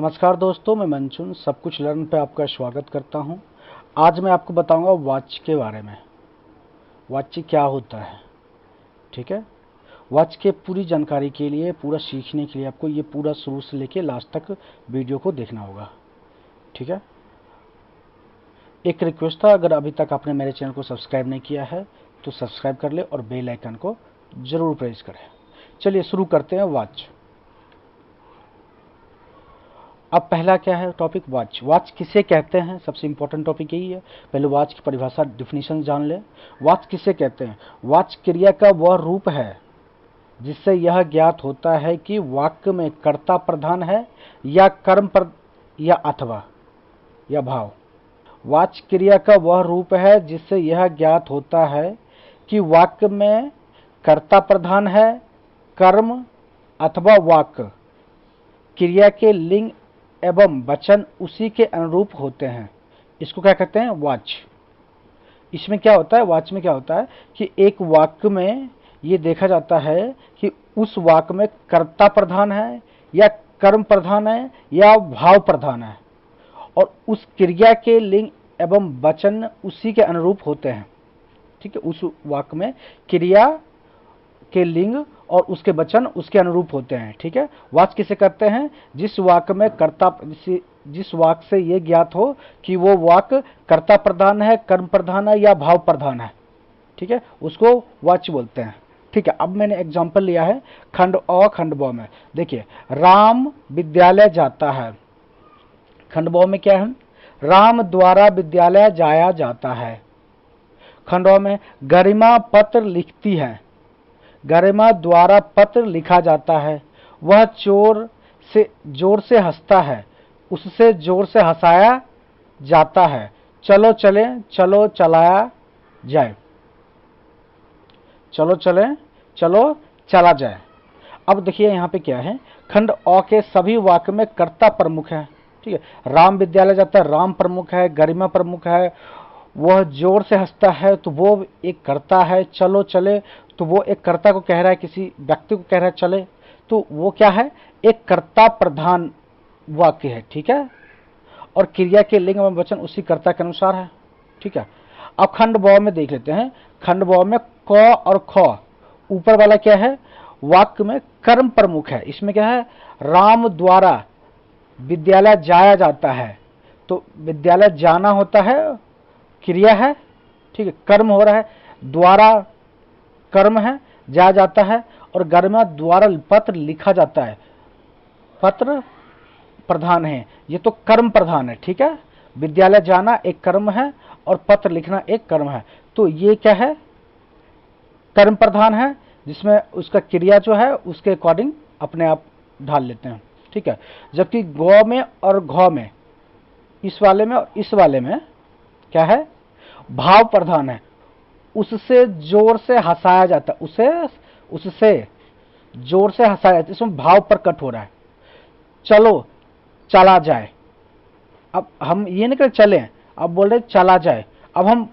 नमस्कार दोस्तों, मैं मंचुन सब कुछ लर्न पे आपका स्वागत करता हूं। आज मैं आपको बताऊंगा वॉच के बारे में। वॉच क्या होता है, ठीक है। वॉच के पूरी जानकारी के लिए, पूरा सीखने के लिए आपको ये पूरा शुरू से लेके लास्ट तक वीडियो को देखना होगा, ठीक है। एक रिक्वेस्ट था, अगर अभी तक आपने मेरे चैनल को सब्सक्राइब नहीं किया है तो सब्सक्राइब कर ले और बेल आइकन को जरूर प्रेस करें। चलिए शुरू करते हैं। वॉच। अब पहला क्या है टॉपिक, वॉच। वॉच किसे कहते हैं, सबसे इंपॉर्टेंट टॉपिक यही है। पहले वॉच की परिभाषा, डिफिनीशन जान ले। वॉच किसे कहते हैं? वॉच क्रिया का वह रूप है जिससे यह ज्ञात होता है कि वाक्य में कर्ता प्रधान है या कर्म पर या अथवा या भाव। वॉच क्रिया का वह रूप है जिससे यह ज्ञात होता है कि वाक्य में कर्ता प्रधान है, कर्म अथवा वाक्य क्रिया के लिंग एवं वचन उसी के अनुरूप होते हैं। इसको क्या कहते हैं? वॉच। इसमें क्या होता है, वॉच में क्या होता है कि एक वाक्य में ये देखा जाता है कि उस वाक्य में कर्ता प्रधान है या कर्म प्रधान है या भाव प्रधान है, और उस क्रिया के लिंग एवं वचन उसी के अनुरूप होते हैं, ठीक है। उस वाक्य में क्रिया के लिंग और उसके वचन उसके अनुरूप होते हैं, ठीक है। वाक्य किसे कहते हैं? जिस वाक्य में कर्ता, जिस वाक्य से ये ज्ञात हो कि वो वाक्य कर्ता प्रधान है, कर्म प्रधान है या भाव प्रधान है, ठीक है, उसको वाच्य बोलते हैं, ठीक है। अब मैंने एग्जांपल लिया है खंड अ खंड ब में। देखिए, राम विद्यालय जाता है। खंड ब में क्या है? राम द्वारा विद्यालय जाया जाता है। खंड अ में गरिमा पत्र लिखती है। गरिमा द्वारा पत्र लिखा जाता है। वह जोर से हंसता है। उससे जोर से हंसाया जाता है। चलो चले, चलो चलाया जाए। चलो चले, चलो चला जाए। अब देखिए यहाँ पे क्या है, खंड अ के सभी वाक्य में कर्ता प्रमुख है, ठीक है। राम विद्यालय जाता है, राम प्रमुख है, गरिमा प्रमुख है। वह जोर से हंसता है तो वो एक कर्ता है। चलो चले तो वो एक कर्ता को कह रहा है, किसी व्यक्ति को कह रहा है चले, तो वो क्या है? एक कर्ता प्रधान वाक्य है, ठीक है। और क्रिया के लिंग एवं वचन उसी कर्ता के अनुसार है, ठीक है। अब खंड ब में देख लेते हैं। खंड ब में क और ख, ऊपर वाला क्या है? वाक्य में कर्म प्रमुख है। इसमें क्या है? राम द्वारा विद्यालय जाया जाता है, तो विद्यालय जाना होता है, क्रिया है, ठीक है, कर्म हो रहा है, द्वारा कर्म है, जाया जाता है, और गरिमा द्वारा पत्र लिखा जाता है, पत्र प्रधान है, ये तो कर्म प्रधान है, ठीक है। विद्यालय जाना एक कर्म है और पत्र लिखना एक कर्म है, तो ये क्या है? कर्म प्रधान है, जिसमें उसका क्रिया जो है उसके अकॉर्डिंग अपने आप ढाल लेते हैं, ठीक है। जबकि गौ में और घ में, इस वाले में और इस वाले में क्या है? भाव प्रधान है। उससे जोर से हंसाया जाता है, उससे जोर से हंसाया जाता है, इसमें भाव प्रकट हो रहा है। चलो चला जाए, अब हम ये नहीं कर चले, अब बोल रहे चला जाए। अब हम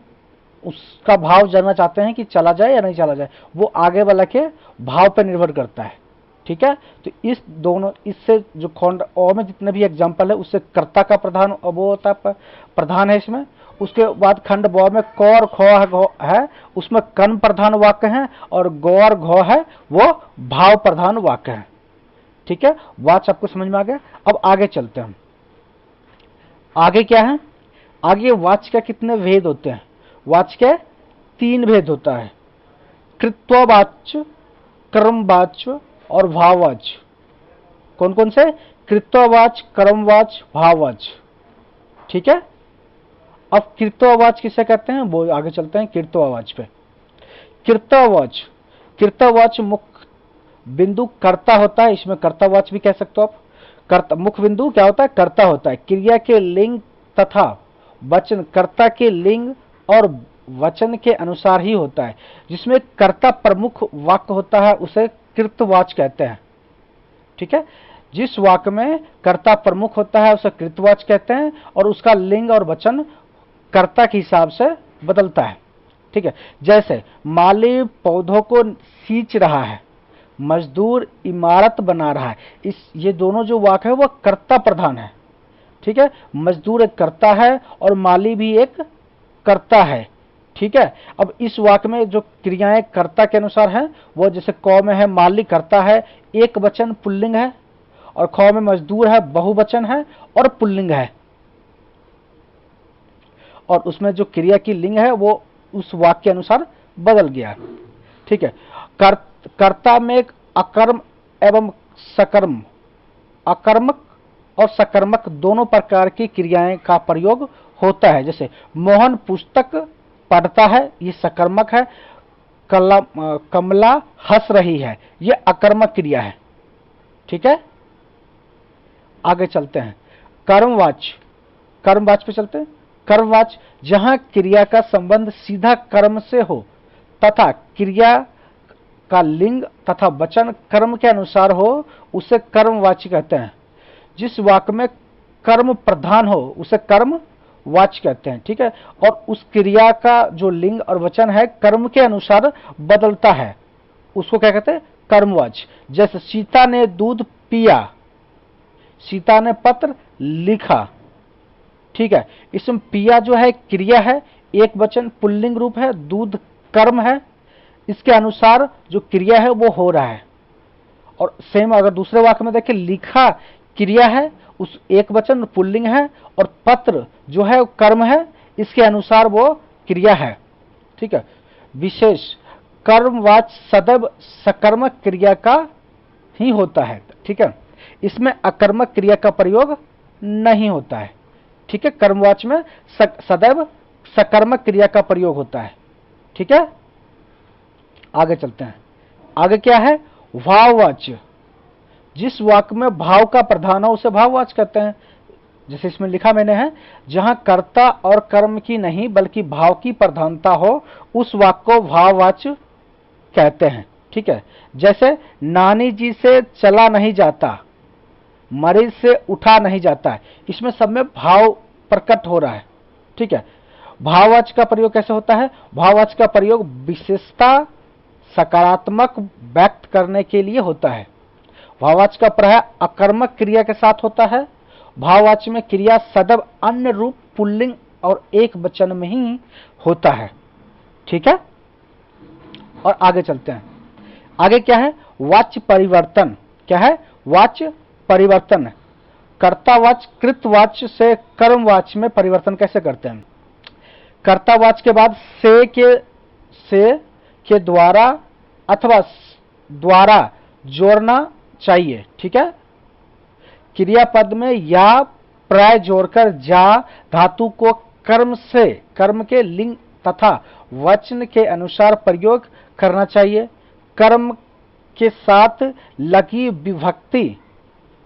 उसका भाव जानना चाहते हैं कि चला जाए या नहीं चला जाए, वो आगे वाला के भाव पर निर्भर करता है, ठीक है। तो इस दोनों, इससे जो खंड अ में जितने भी एग्जांपल है उससे कर्ता का प्रधान वो होता है, प्रधान है इसमें। उसके बाद खंड ब में क और ख है, उसमें कर्म प्रधान वाक्य है, और ग और घ है वो भाव प्रधान वाक्य है, ठीक है। वाच आपको समझ में आ गया। अब आगे चलते हैं। आगे क्या है? आगे वाच का कितने भेद होते हैं? वाच के 3 भेद होता है, कृत्ववाच्य, कर्मवाच्य और भाववाच्य। कौन कौन से? कृत्ववाच्य, कर्मवाच्य, भाववाच्य, ठीक है। अब कृत्ववाच्य किसे कहते हैं वो आगे चलते हैं कृत्ववाच्य पे। कृत्ववाच्य, कृत्ववाच्य मुख्य बिंदु कर्ता होता है, इसमें कर्तावाच्य भी कह सकते हो आप। कर्ता मुख्य बिंदु क्या होता है? कर्ता होता है। क्रिया के लिंग तथा वचन कर्ता के लिंग और वचन के अनुसार ही होता है। जिसमें कर्ता प्रमुख वाक्य होता है उसे कृतवाच्य कहते हैं, ठीक है। जिस वाक्य में कर्ता प्रमुख होता है उसे कृतवाच्य कहते हैं, और उसका लिंग और वचन कर्ता के हिसाब से बदलता है, ठीक है। जैसे माली पौधों को सींच रहा है, मजदूर इमारत बना रहा है। ये दोनों जो वाक्य है वो कर्ता प्रधान है, ठीक है। मजदूर एक कर्ता है और माली भी एक कर्ता है, ठीक है। अब इस वाक्य में जो क्रियाएं कर्ता के अनुसार हैं वो जैसे क में है माली कर्ता है, एक वचन पुल्लिंग है, और ख में मजदूर है बहुवचन है और पुल्लिंग है, और उसमें जो क्रिया की लिंग है वो उस वाक्य के अनुसार बदल गया, ठीक है। कर्ता में एक अकर्म एवं सकर्म, अकर्मक और सकर्मक दोनों प्रकार की क्रियाएं का प्रयोग होता है। जैसे मोहन पुस्तक पढ़ता है, ये सकर्मक है। कमला हंस रही है, ये अकर्मक क्रिया है, ठीक है। आगे चलते हैं कर्मवाच्य, कर्मवाच्य पे चलते हैं। कर्मवाच्य जहां क्रिया का संबंध सीधा कर्म से हो तथा क्रिया का लिंग तथा वचन कर्म के अनुसार हो उसे कर्मवाच्य कहते हैं। जिस वाक्य में कर्म प्रधान हो उसे कर्मवाच्य कहते हैं, ठीक है। और उस क्रिया का जो लिंग और वचन है कर्म के अनुसार बदलता है, उसको क्या कहते हैं? कर्मवाच्य। जैसे सीता ने दूध पिया, सीता ने पत्र लिखा, ठीक है। इसमें पिया जो है क्रिया है, एक वचन पुल्लिंग रूप है, दूध कर्म है, इसके अनुसार जो क्रिया है वो हो रहा है। और सेम अगर दूसरे वाक्य में देखें, लिखा क्रिया है, उस एक वचन पुल्लिंग है, और पत्र जो है कर्म है, इसके अनुसार वो क्रिया है, ठीक है। विशेष कर्मवाच्य सदैव सकर्मक क्रिया का ही होता है, ठीक है। इसमें अकर्मक क्रिया का प्रयोग नहीं होता है, ठीक है। कर्मवाच्य में सदैव सकर्मक क्रिया का प्रयोग होता है, ठीक है। आगे चलते हैं। आगे क्या है? भाववाच्य। जिस वाक्य में भाव का प्रधान हो उसे भाववाच्य कहते हैं। जैसे इसमें लिखा मैंने है, जहां कर्ता और कर्म की नहीं बल्कि भाव की प्रधानता हो उस वाक्य को भाववाच्य कहते हैं, ठीक है। जैसे नानी जी से चला नहीं जाता, मरीज से उठा नहीं जाता है, इसमें सब में भाव प्रकट हो रहा है, ठीक है। भाववाच्य का प्रयोग कैसे होता है? भाववाच्य का प्रयोग विशेषता सकारात्मक व्यक्त करने के लिए होता है। भाववाच्य का प्रयोग अकर्मक क्रिया के साथ होता है। भाववाच्य में क्रिया सदैव अन्य रूप पुल्लिंग और एक वचन में ही होता है, ठीक है। और आगे चलते हैं। आगे क्या है? वाच्य परिवर्तन। क्या है? वाच्य परिवर्तन। कर्तावाच्य कृतवाच्य से कर्मवाच्य में परिवर्तन कैसे करते हैं? कर्तावाच्य के बाद से के द्वारा अथवा द्वारा जोड़ना चाहिए, ठीक है। क्रियापद में या प्राय जोड़कर जा धातु को कर्म से, कर्म के लिंग तथा वचन के अनुसार प्रयोग करना चाहिए। कर्म के साथ लगी विभक्ति,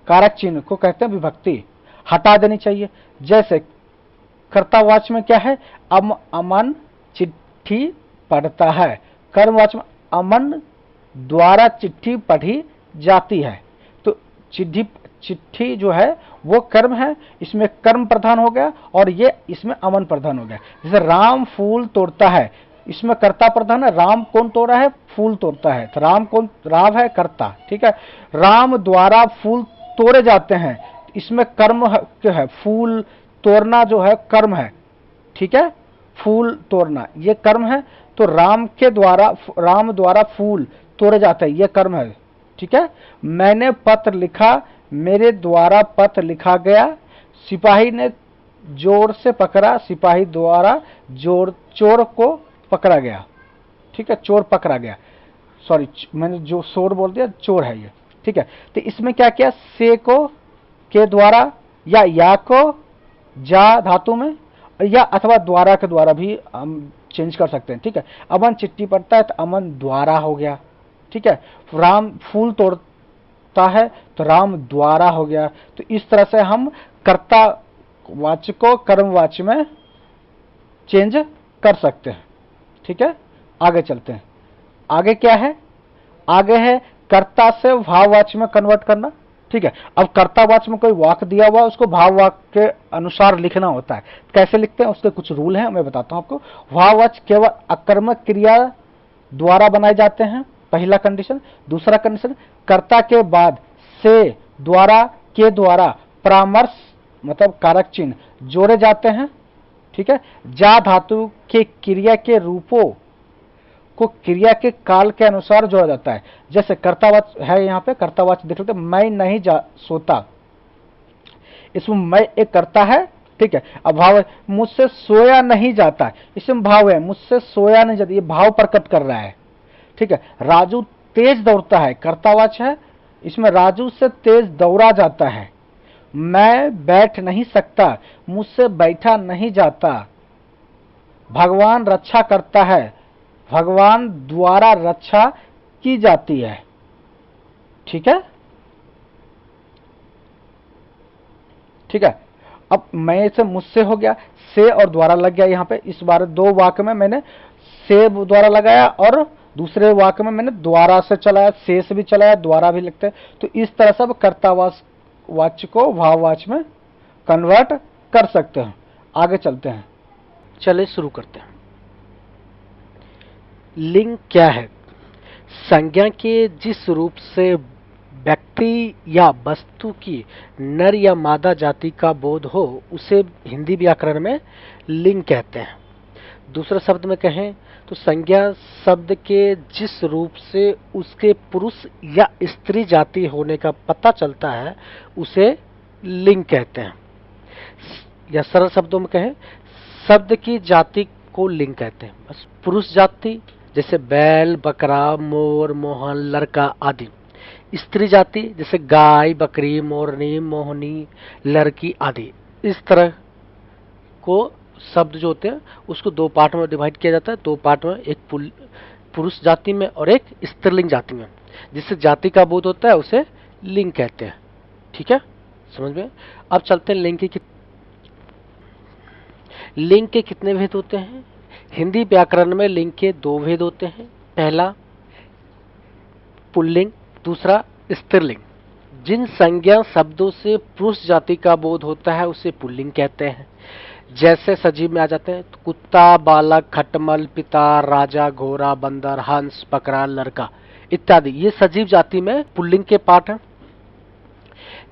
कारक चिन्ह को कहते हैं विभक्ति, हटा देनी चाहिए। जैसे कर्तावाच्य में क्या है? अमन चिट्ठी पढ़ता है। कर्मवाच्य में अमन द्वारा चिट्ठी पढ़ी जाती है। तो चिट्ठी जो है वो कर्म है, इसमें कर्म प्रधान हो गया, और ये इसमें अमन प्रधान हो गया। जैसे राम फूल तोड़ता है, इसमें कर्ता प्रधान है, राम कौन तोड़ा है? फूल तोड़ता है, तो राम कौन? राम है कर्ता, ठीक है। राम द्वारा फूल तोड़े जाते हैं, इसमें कर्म है, फूल तोड़ना जो है कर्म है, ठीक है। फूल तोड़ना ये कर्म है, तो राम द्वारा फूल तोड़े जाते हैं, ये कर्म है, ठीक है। मैंने पत्र लिखा, मेरे द्वारा पत्र लिखा गया। सिपाही ने जोर से पकड़ा, सिपाही द्वारा चोर को पकड़ा गया, ठीक है। चोर पकड़ा गया, सॉरी मैंने जो चोर बोल दिया, चोर है ये, ठीक है। तो इसमें क्या किया? से को के द्वारा या को जा धातु में, या अथवा द्वारा के द्वारा भी हम चेंज कर सकते हैं, ठीक है। अमन चिट्ठी पढ़ता है तो अमन द्वारा हो गया, ठीक है। राम फूल तोड़ता है तो राम द्वारा हो गया। तो इस तरह से हम कर्ता वाच्य को कर्मवाच्य में चेंज कर सकते हैं, ठीक है। आगे चलते हैं। आगे क्या है? आगे है कर्ता से भाववाच्य में कन्वर्ट करना, ठीक है। अब कर्तावाच्य में कोई वाक्य दिया हुआ है, उसको भाववाक्य के अनुसार लिखना होता है। कैसे लिखते हैं उसके कुछ रूल हैं, मैं बताता हूं आपको। भाववाच्य केवल अकर्मक क्रिया द्वारा बनाए जाते हैं। पहला कंडीशन। दूसरा कंडीशन, कर्ता के बाद से, द्वारा, के द्वारा परामर्श मतलब कारक चिन्ह जोड़े जाते हैं। ठीक है, जा धातु के क्रिया के रूपों को क्रिया के काल के अनुसार जोड़ा जाता है। जैसे कर्तावाच्य है, यहाँ पे कर्तावाच्य देख लेते हैं, मैं नहीं सोता, इसमें मैं एक कर्ता है। ठीक है, अब भाव है, मुझसे सोया नहीं जाता, इसमें भाव है, मुझसे सोया नहीं जाता, ये भाव प्रकट कर रहा है। ठीक है, राजू तेज दौड़ता है, कर्तावाच्य है, इसमें राजू से तेज दौड़ा जाता है। मैं बैठ नहीं सकता, मुझसे बैठा नहीं जाता। भगवान रक्षा करता है, भगवान द्वारा रक्षा की जाती है। ठीक है, ठीक है। अब मैं से मुझसे हो गया, से और द्वारा लग गया यहाँ पे। इस बार दो वाक्य में मैंने से द्वारा लगाया और दूसरे वाक्य में मैंने द्वारा से चलाया, से भी चलाया, द्वारा भी लिखते हैं। तो इस तरह से कर्तावाच्य को भाववाच्य में कन्वर्ट कर सकते हैं। आगे चलते हैं, चले शुरू करते हैं। लिंग क्या है? संज्ञा के जिस रूप से व्यक्ति या वस्तु की नर या मादा जाति का बोध हो उसे हिंदी व्याकरण में लिंग कहते हैं। दूसरे शब्द में कहें तो संज्ञा शब्द के जिस रूप से उसके पुरुष या स्त्री जाति होने का पता चलता है उसे लिंग कहते हैं। या सरल शब्दों में कहें, शब्द की जाति को लिंग कहते हैं। बस पुरुष जाति जैसे बैल, बकरा, मोर, मोहन, लड़का आदि। स्त्री जाति जैसे गाय, बकरी, मोरनी, मोहनी, लड़की आदि। इस तरह को शब्द जो होते हैं उसको दो पार्ट में डिवाइड किया जाता है। दो पार्ट में, एक पुरुष जाति में और एक स्त्रीलिंग जाति में। जिससे जाति का बोध होता है उसे लिंग कहते हैं। ठीक है, समझ में? अब चलते हैं लिंग के कितने भेद होते हैं? हिंदी व्याकरण में लिंग के दो भेद होते हैं। पहला पुल्लिंग, दूसरा स्त्रीलिंग। जिन संज्ञा शब्दों से पुरुष जाति का बोध होता है उसे पुल्लिंग कहते हैं। जैसे सजीव में आ जाते हैं तो कुत्ता, बालक, खटमल, पिता, राजा, घोड़ा, बंदर, हंस, बकरा, लड़का इत्यादि। ये सजीव जाति में पुल्लिंग के पाठ हैं।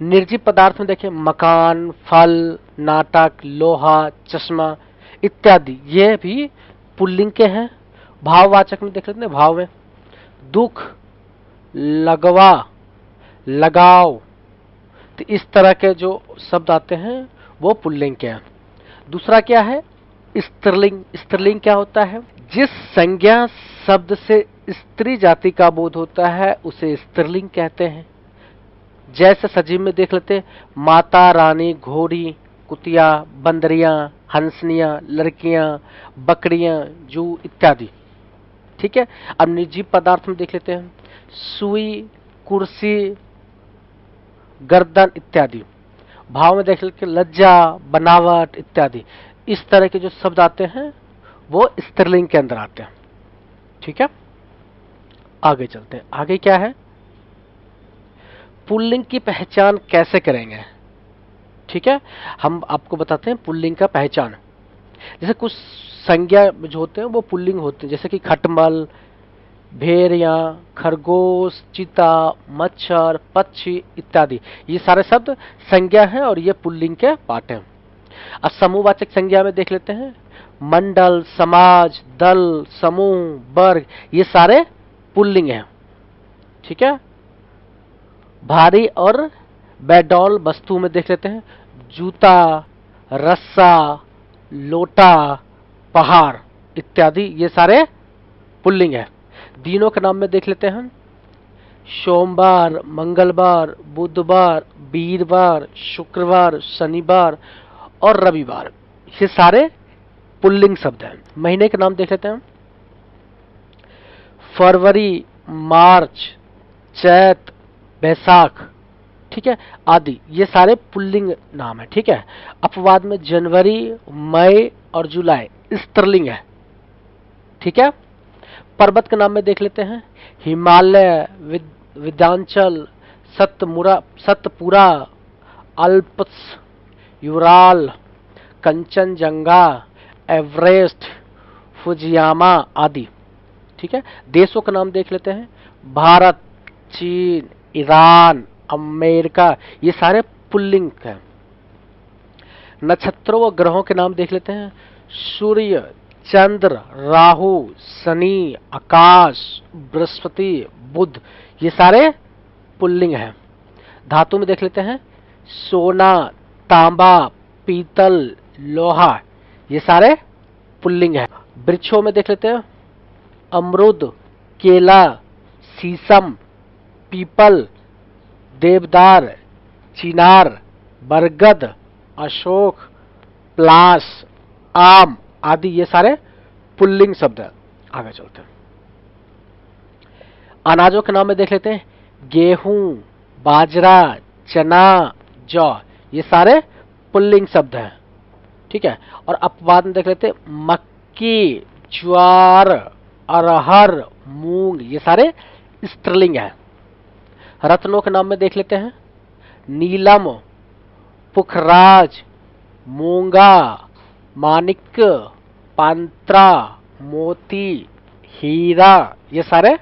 निर्जीव पदार्थ में देखें, मकान, फल, नाटक, लोहा, चश्मा इत्यादि, ये भी पुल्लिंग के हैं। भाववाचक में देख लेते हैं, भाव में दुख, लगवा, लगाव, तो इस तरह के जो शब्द आते हैं वो पुल्लिंग के हैं। दूसरा क्या है? स्त्रीलिंग। स्त्रीलिंग क्या होता है? जिस संज्ञा शब्द से स्त्री जाति का बोध होता है उसे स्त्रीलिंग कहते हैं। जैसे सजीव में देख लेते हैं, माता, रानी, घोड़ी, कुतिया, बंदरियां, हंसनियां, लड़कियां, बकरियां, जू इत्यादि। ठीक है, अब निर्जीव पदार्थ में देख लेते हैं, सुई, कुर्सी, गर्दन इत्यादि। भाव में देख लेते हैं, लज्जा, बनावट इत्यादि। इस तरह के जो शब्द आते हैं वो स्त्रीलिंग के अंदर आते हैं। ठीक है, आगे चलते हैं। आगे क्या है? पुल्लिंग की पहचान कैसे करेंगे? ठीक है, हम आपको बताते हैं पुल्लिंग का पहचान। जैसे कुछ संज्ञा जो होते हैं वो पुल्लिंग होते हैं, जैसे कि खटमल, भेड़िया, खरगोश, चीता, मच्छर, पक्षी इत्यादि। ये सारे शब्द संज्ञा हैं और ये पुल्लिंग के पार्ट हैं। अब समूहवाचक संज्ञा में देख लेते हैं, मंडल, समाज, दल, समूह, वर्ग, ये सारे पुल्लिंग हैं। ठीक है, भारी और बेडौल वस्तु में देख लेते हैं, जूता, रस्सा, लोटा, पहाड़ इत्यादि, ये सारे पुल्लिंग है। दिनों के नाम में देख लेते हैं, सोमवार, मंगलवार, बुधवार, वीरवार, शुक्रवार, शनिवार और रविवार, ये सारे पुल्लिंग शब्द हैं। महीने के नाम देख लेते हैं, फरवरी, मार्च, चैत, बैसाख, ठीक है, आदि, ये सारे पुल्लिंग नाम है। ठीक है, अपवाद में जनवरी, मई और जुलाई स्त्रीलिंग है। ठीक है, पर्वत के नाम में देख लेते हैं, Himalaya, Vindhyachal, Satpura, Alps, Ural, Kanchenjunga, Everest, Fujiyama आदि। ठीक है, देशों का नाम देख लेते हैं, भारत, चीन, ईरान, अमेरिका, ये सारे पुल्लिंग हैं। नक्षत्रों व ग्रहों के नाम देख लेते हैं। सूर्य, चंद्र, राहु, शनि, आकाश, बृहस्पति, बुध, ये सारे पुल्लिंग हैं। धातु में देख लेते हैं। सोना, तांबा, पीतल, लोहा, ये सारे पुल्लिंग हैं। वृक्षों में देख लेते हैं। अमरूद, केला, शीशम, पीपल, देवदार, चिनार, बरगद, अशोक, प्लास, आम आदि, ये सारे पुल्लिंग शब्द हैं। आगे चलते हैं। अनाजों के नाम में देख लेते हैं। गेहूं, बाजरा, चना, जौ, ये सारे पुल्लिंग शब्द हैं। ठीक है। और अपवाद में देख लेते हैं। मक्की, ज्वार, अरहर, मूंग, ये सारे स्त्रीलिंग हैं। रत्नों के नाम में देख लेते हैं। नीलम, पुखराज, मूंगा, माणिक, पांत्रा, मोती, हीरा, ये सारे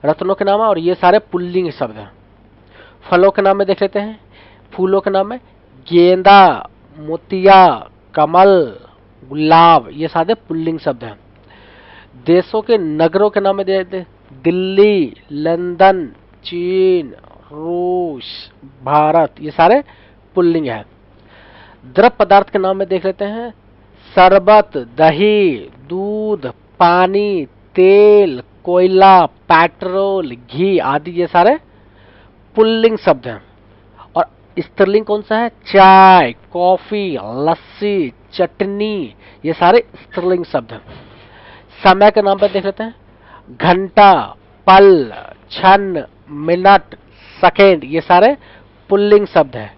रत्नों के नाम है और ये सारे पुल्लिंग शब्द हैं। फलों के नाम में देख लेते हैं। फूलों के नाम में गेंदा, मोतिया, कमल, गुलाब, ये सारे पुल्लिंग शब्द हैं। देशों के नगरों के नाम में दे देते हैं। दिल्ली, लंदन, चीन, रूस, भारत, ये सारे पुल्लिंग है। द्रव पदार्थ के नाम में देख लेते हैं। शरबत, दही, दूध, पानी, तेल, कोयला, पेट्रोल, घी आदि, ये सारे पुल्लिंग शब्द हैं। और स्त्रीलिंग कौन सा है? चाय, कॉफी, लस्सी, चटनी, ये सारे स्त्रीलिंग शब्द हैं। समय के नाम पर देख लेते हैं। घंटा, पल, क्षण, मिनट, सेकेंड, ये सारे पुल्लिंग शब्द हैं।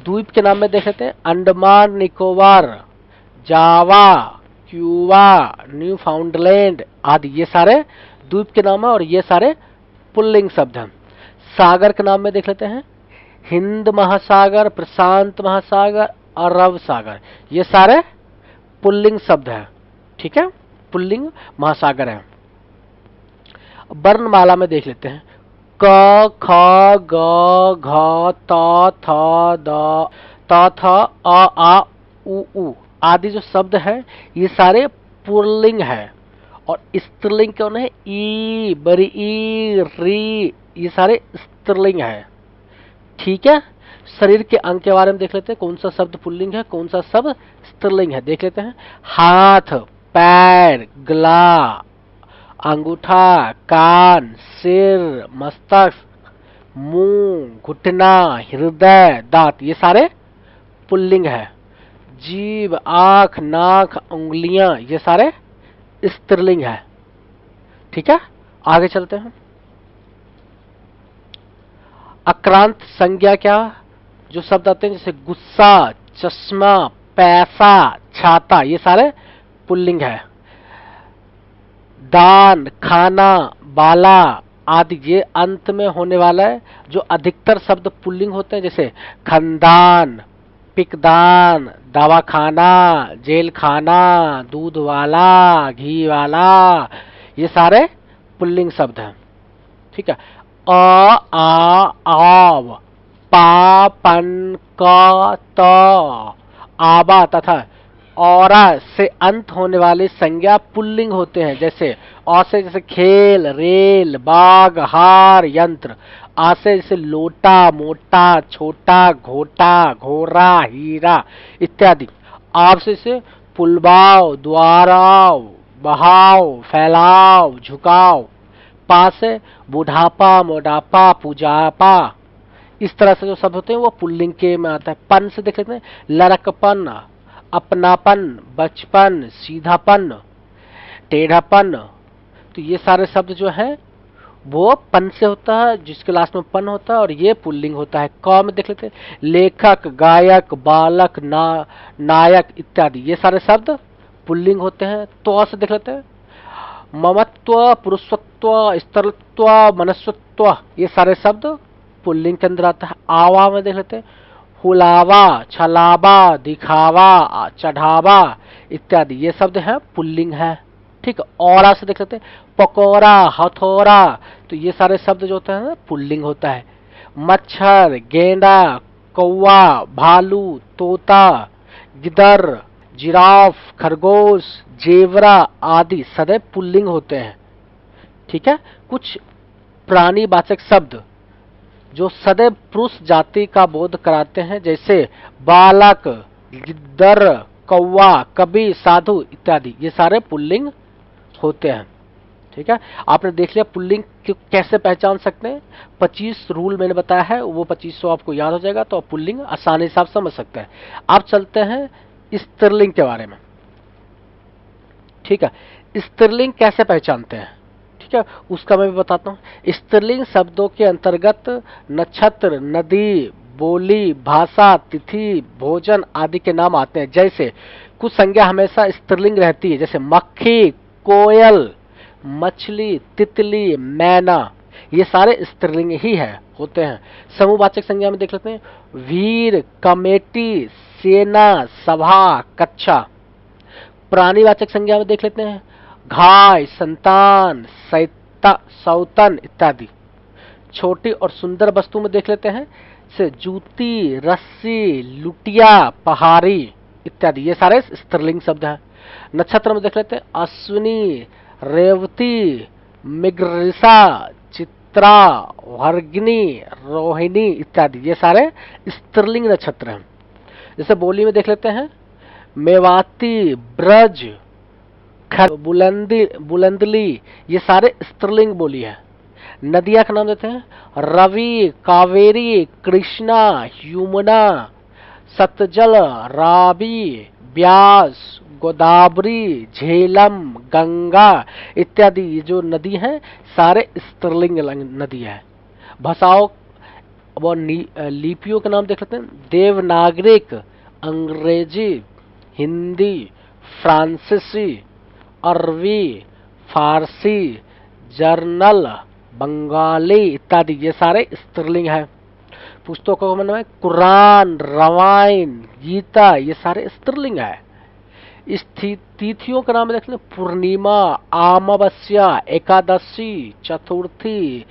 द्वीप के नाम में देख लेते हैं। अंडमान निकोबार, जावा, क्यूबा, न्यू फाउंडलैंड आदि, ये सारे द्वीप के नाम है और ये सारे पुल्लिंग शब्द हैं। सागर के नाम में देख लेते हैं। हिंद महासागर, प्रशांत महासागर, अरब सागर, ये सारे पुल्लिंग शब्द हैं। ठीक है, पुल्लिंग महासागर है। वर्णमाला में देख लेते हैं। क, ख, ग, घ, त, थ, द, त, थ, अ, आ, उ आदि जो शब्द है ये सारे पुल्लिंग है। और स्त्रीलिंग कौन है? ई, बरी, ई, री, ये सारे स्त्रीलिंग है। ठीक है। शरीर के अंग के बारे में देख लेते हैं। कौन सा शब्द पुल्लिंग है, कौन सा शब्द स्त्रीलिंग है, देख लेते हैं। हाथ, पैर, गला, अंगूठा, कान, सिर, मस्तक, मुंह, घुटना, हृदय, दांत, ये सारे पुल्लिंग है। जीभ, आंख, नाक, उंगलियां, ये सारे स्त्रीलिंग है। ठीक है, आगे चलते हैं। अक्रांत संज्ञा क्या? जो शब्द आते हैं जैसे गुस्सा, चश्मा, पैसा, छाता, ये सारे पुल्लिंग है। दान, खाना, बाला आदि, ये अंत में होने वाला है। जो अधिकतर शब्द पुल्लिंग होते हैं जैसे खानदान, पिकदान, दवाखाना, जेल खाना, दूध वाला, घी वाला, ये सारे पुल्लिंग शब्द हैं। ठीक है। अ, आ, आव, पा, पन, क, त, आबा तथा औरा से अंत होने वाली संज्ञा पुल्लिंग होते हैं। जैसे औ से जैसे खेल, रेल, बाग, हार, यंत्र। आ से जैसे लोटा, मोटा, छोटा, घोटा, घोरा, हीरा इत्यादि। आप से जैसे पुलबाव, द्वाराव, बहाव, फैलाव, झुकाव। पा से बुढ़ापा, मोटापा, पुजापा, इस तरह से जो शब्द होते हैं वो पुल्लिंग के में आता है। पन से देख लेते हैं। लड़कपन, अपनापन, बचपन, सीधापन, टेढ़ापन, तो ये सारे शब्द जो है वो पन से होता है, जिसके लास्ट में पन होता है और ये पुल्लिंग होता है। क में देख लेते हैं। लेखक, गायक, बालक, नायक इत्यादि, ये सारे शब्द पुल्लिंग होते हैं। तो से देख लेते हैं। ममत्व, पुरुषत्व, स्त्रीत्व, मनस्वत्व, ये सारे शब्द पुल्लिंग के अंदर आता है। आवा में देख लेते हैं। हुलावा, छलावा, दिखावा, चढ़ावा इत्यादि, ये शब्द है पुल्लिंग है। ठीक। ठीक है। औरा से देख लेते हैं, पकौड़ा, हथौड़ा, तो ये सारे शब्द जो होते हैं ना पुल्लिंग होता है। मच्छर, गेंडा, कौवा, भालू, तोता, गिदर, जिराफ, खरगोश, जेवरा आदि सदैव पुल्लिंग होते हैं। ठीक है। कुछ प्राणीवाचक शब्द जो सदैव पुरुष जाति का बोध कराते हैं, जैसे बालक, गिद्दर, कौवा, कवि, साधु इत्यादि, ये सारे पुल्लिंग होते हैं। ठीक है। आपने देख लिया पुल्लिंग कैसे पहचान सकते हैं। 25 रूल मैंने बताया है, वो 2500 आपको याद हो जाएगा, तो आप पुल्लिंग आसानी से आप समझ सकते हैं। आप चलते हैं स्त्रीलिंग के बारे में। ठीक है। स्त्रीलिंग कैसे पहचानते हैं, ठीक है, उसका मैं भी बताता हूँ। स्त्रीलिंग शब्दों के अंतर्गत नक्षत्र, नदी, बोली, भाषा, तिथि, भोजन आदि के नाम आते हैं। जैसे कुछ संज्ञा हमेशा स्त्रीलिंग रहती है, जैसे मक्खी, कोयल, मछली, तितली, मैना, ये सारे स्त्रीलिंग ही है होते हैं। समूहवाचक संज्ञा में देख लेते हैं, वीर, कमेटी, सेना, सभा, कक्षा। प्राणीवाचक संज्ञा में देख लेते हैं, घाय, संतान, सौतन इत्यादि। छोटी और सुंदर वस्तु में देख लेते हैं, से जूती, रस्सी, लुटिया, पहाड़ी इत्यादि, ये सारे स्त्रीलिंग शब्द हैं। नक्षत्र में देख लेते हैं, अश्विनी, रेवती, मृगशिरा, चित्रा, वर्गिनी, रोहिणी इत्यादि, ये सारे स्त्रीलिंग नक्षत्र हैं। जैसे बोली में देख लेते हैं, मेवाती, ब्रज, बुलंदली, ये सारे स्त्रीलिंग बोली है। नदियां का नाम देते हैं, रवि, कावेरी, कृष्णा, यमुना, सतजल, रावी, ब्यास, गोदावरी, झेलम, गंगा इत्यादि, ये जो नदी है सारे स्त्रीलिंग नदी है। भाषाओं व लिपियों के नाम देख लेते हैं, देवनागरिक, अंग्रेजी, हिंदी, फ्रांसीसी, अरबी, फारसी, जर्नल, बंगाली इत्यादि, ये सारे स्त्रीलिंग है। पुस्तकों का नाम है कुरान, रामायण, गीता, ये सारे स्त्रीलिंग है। इस तिथियों का नाम देख लें, पूर्णिमा, अमावस्या, एकादशी, चतुर्थी,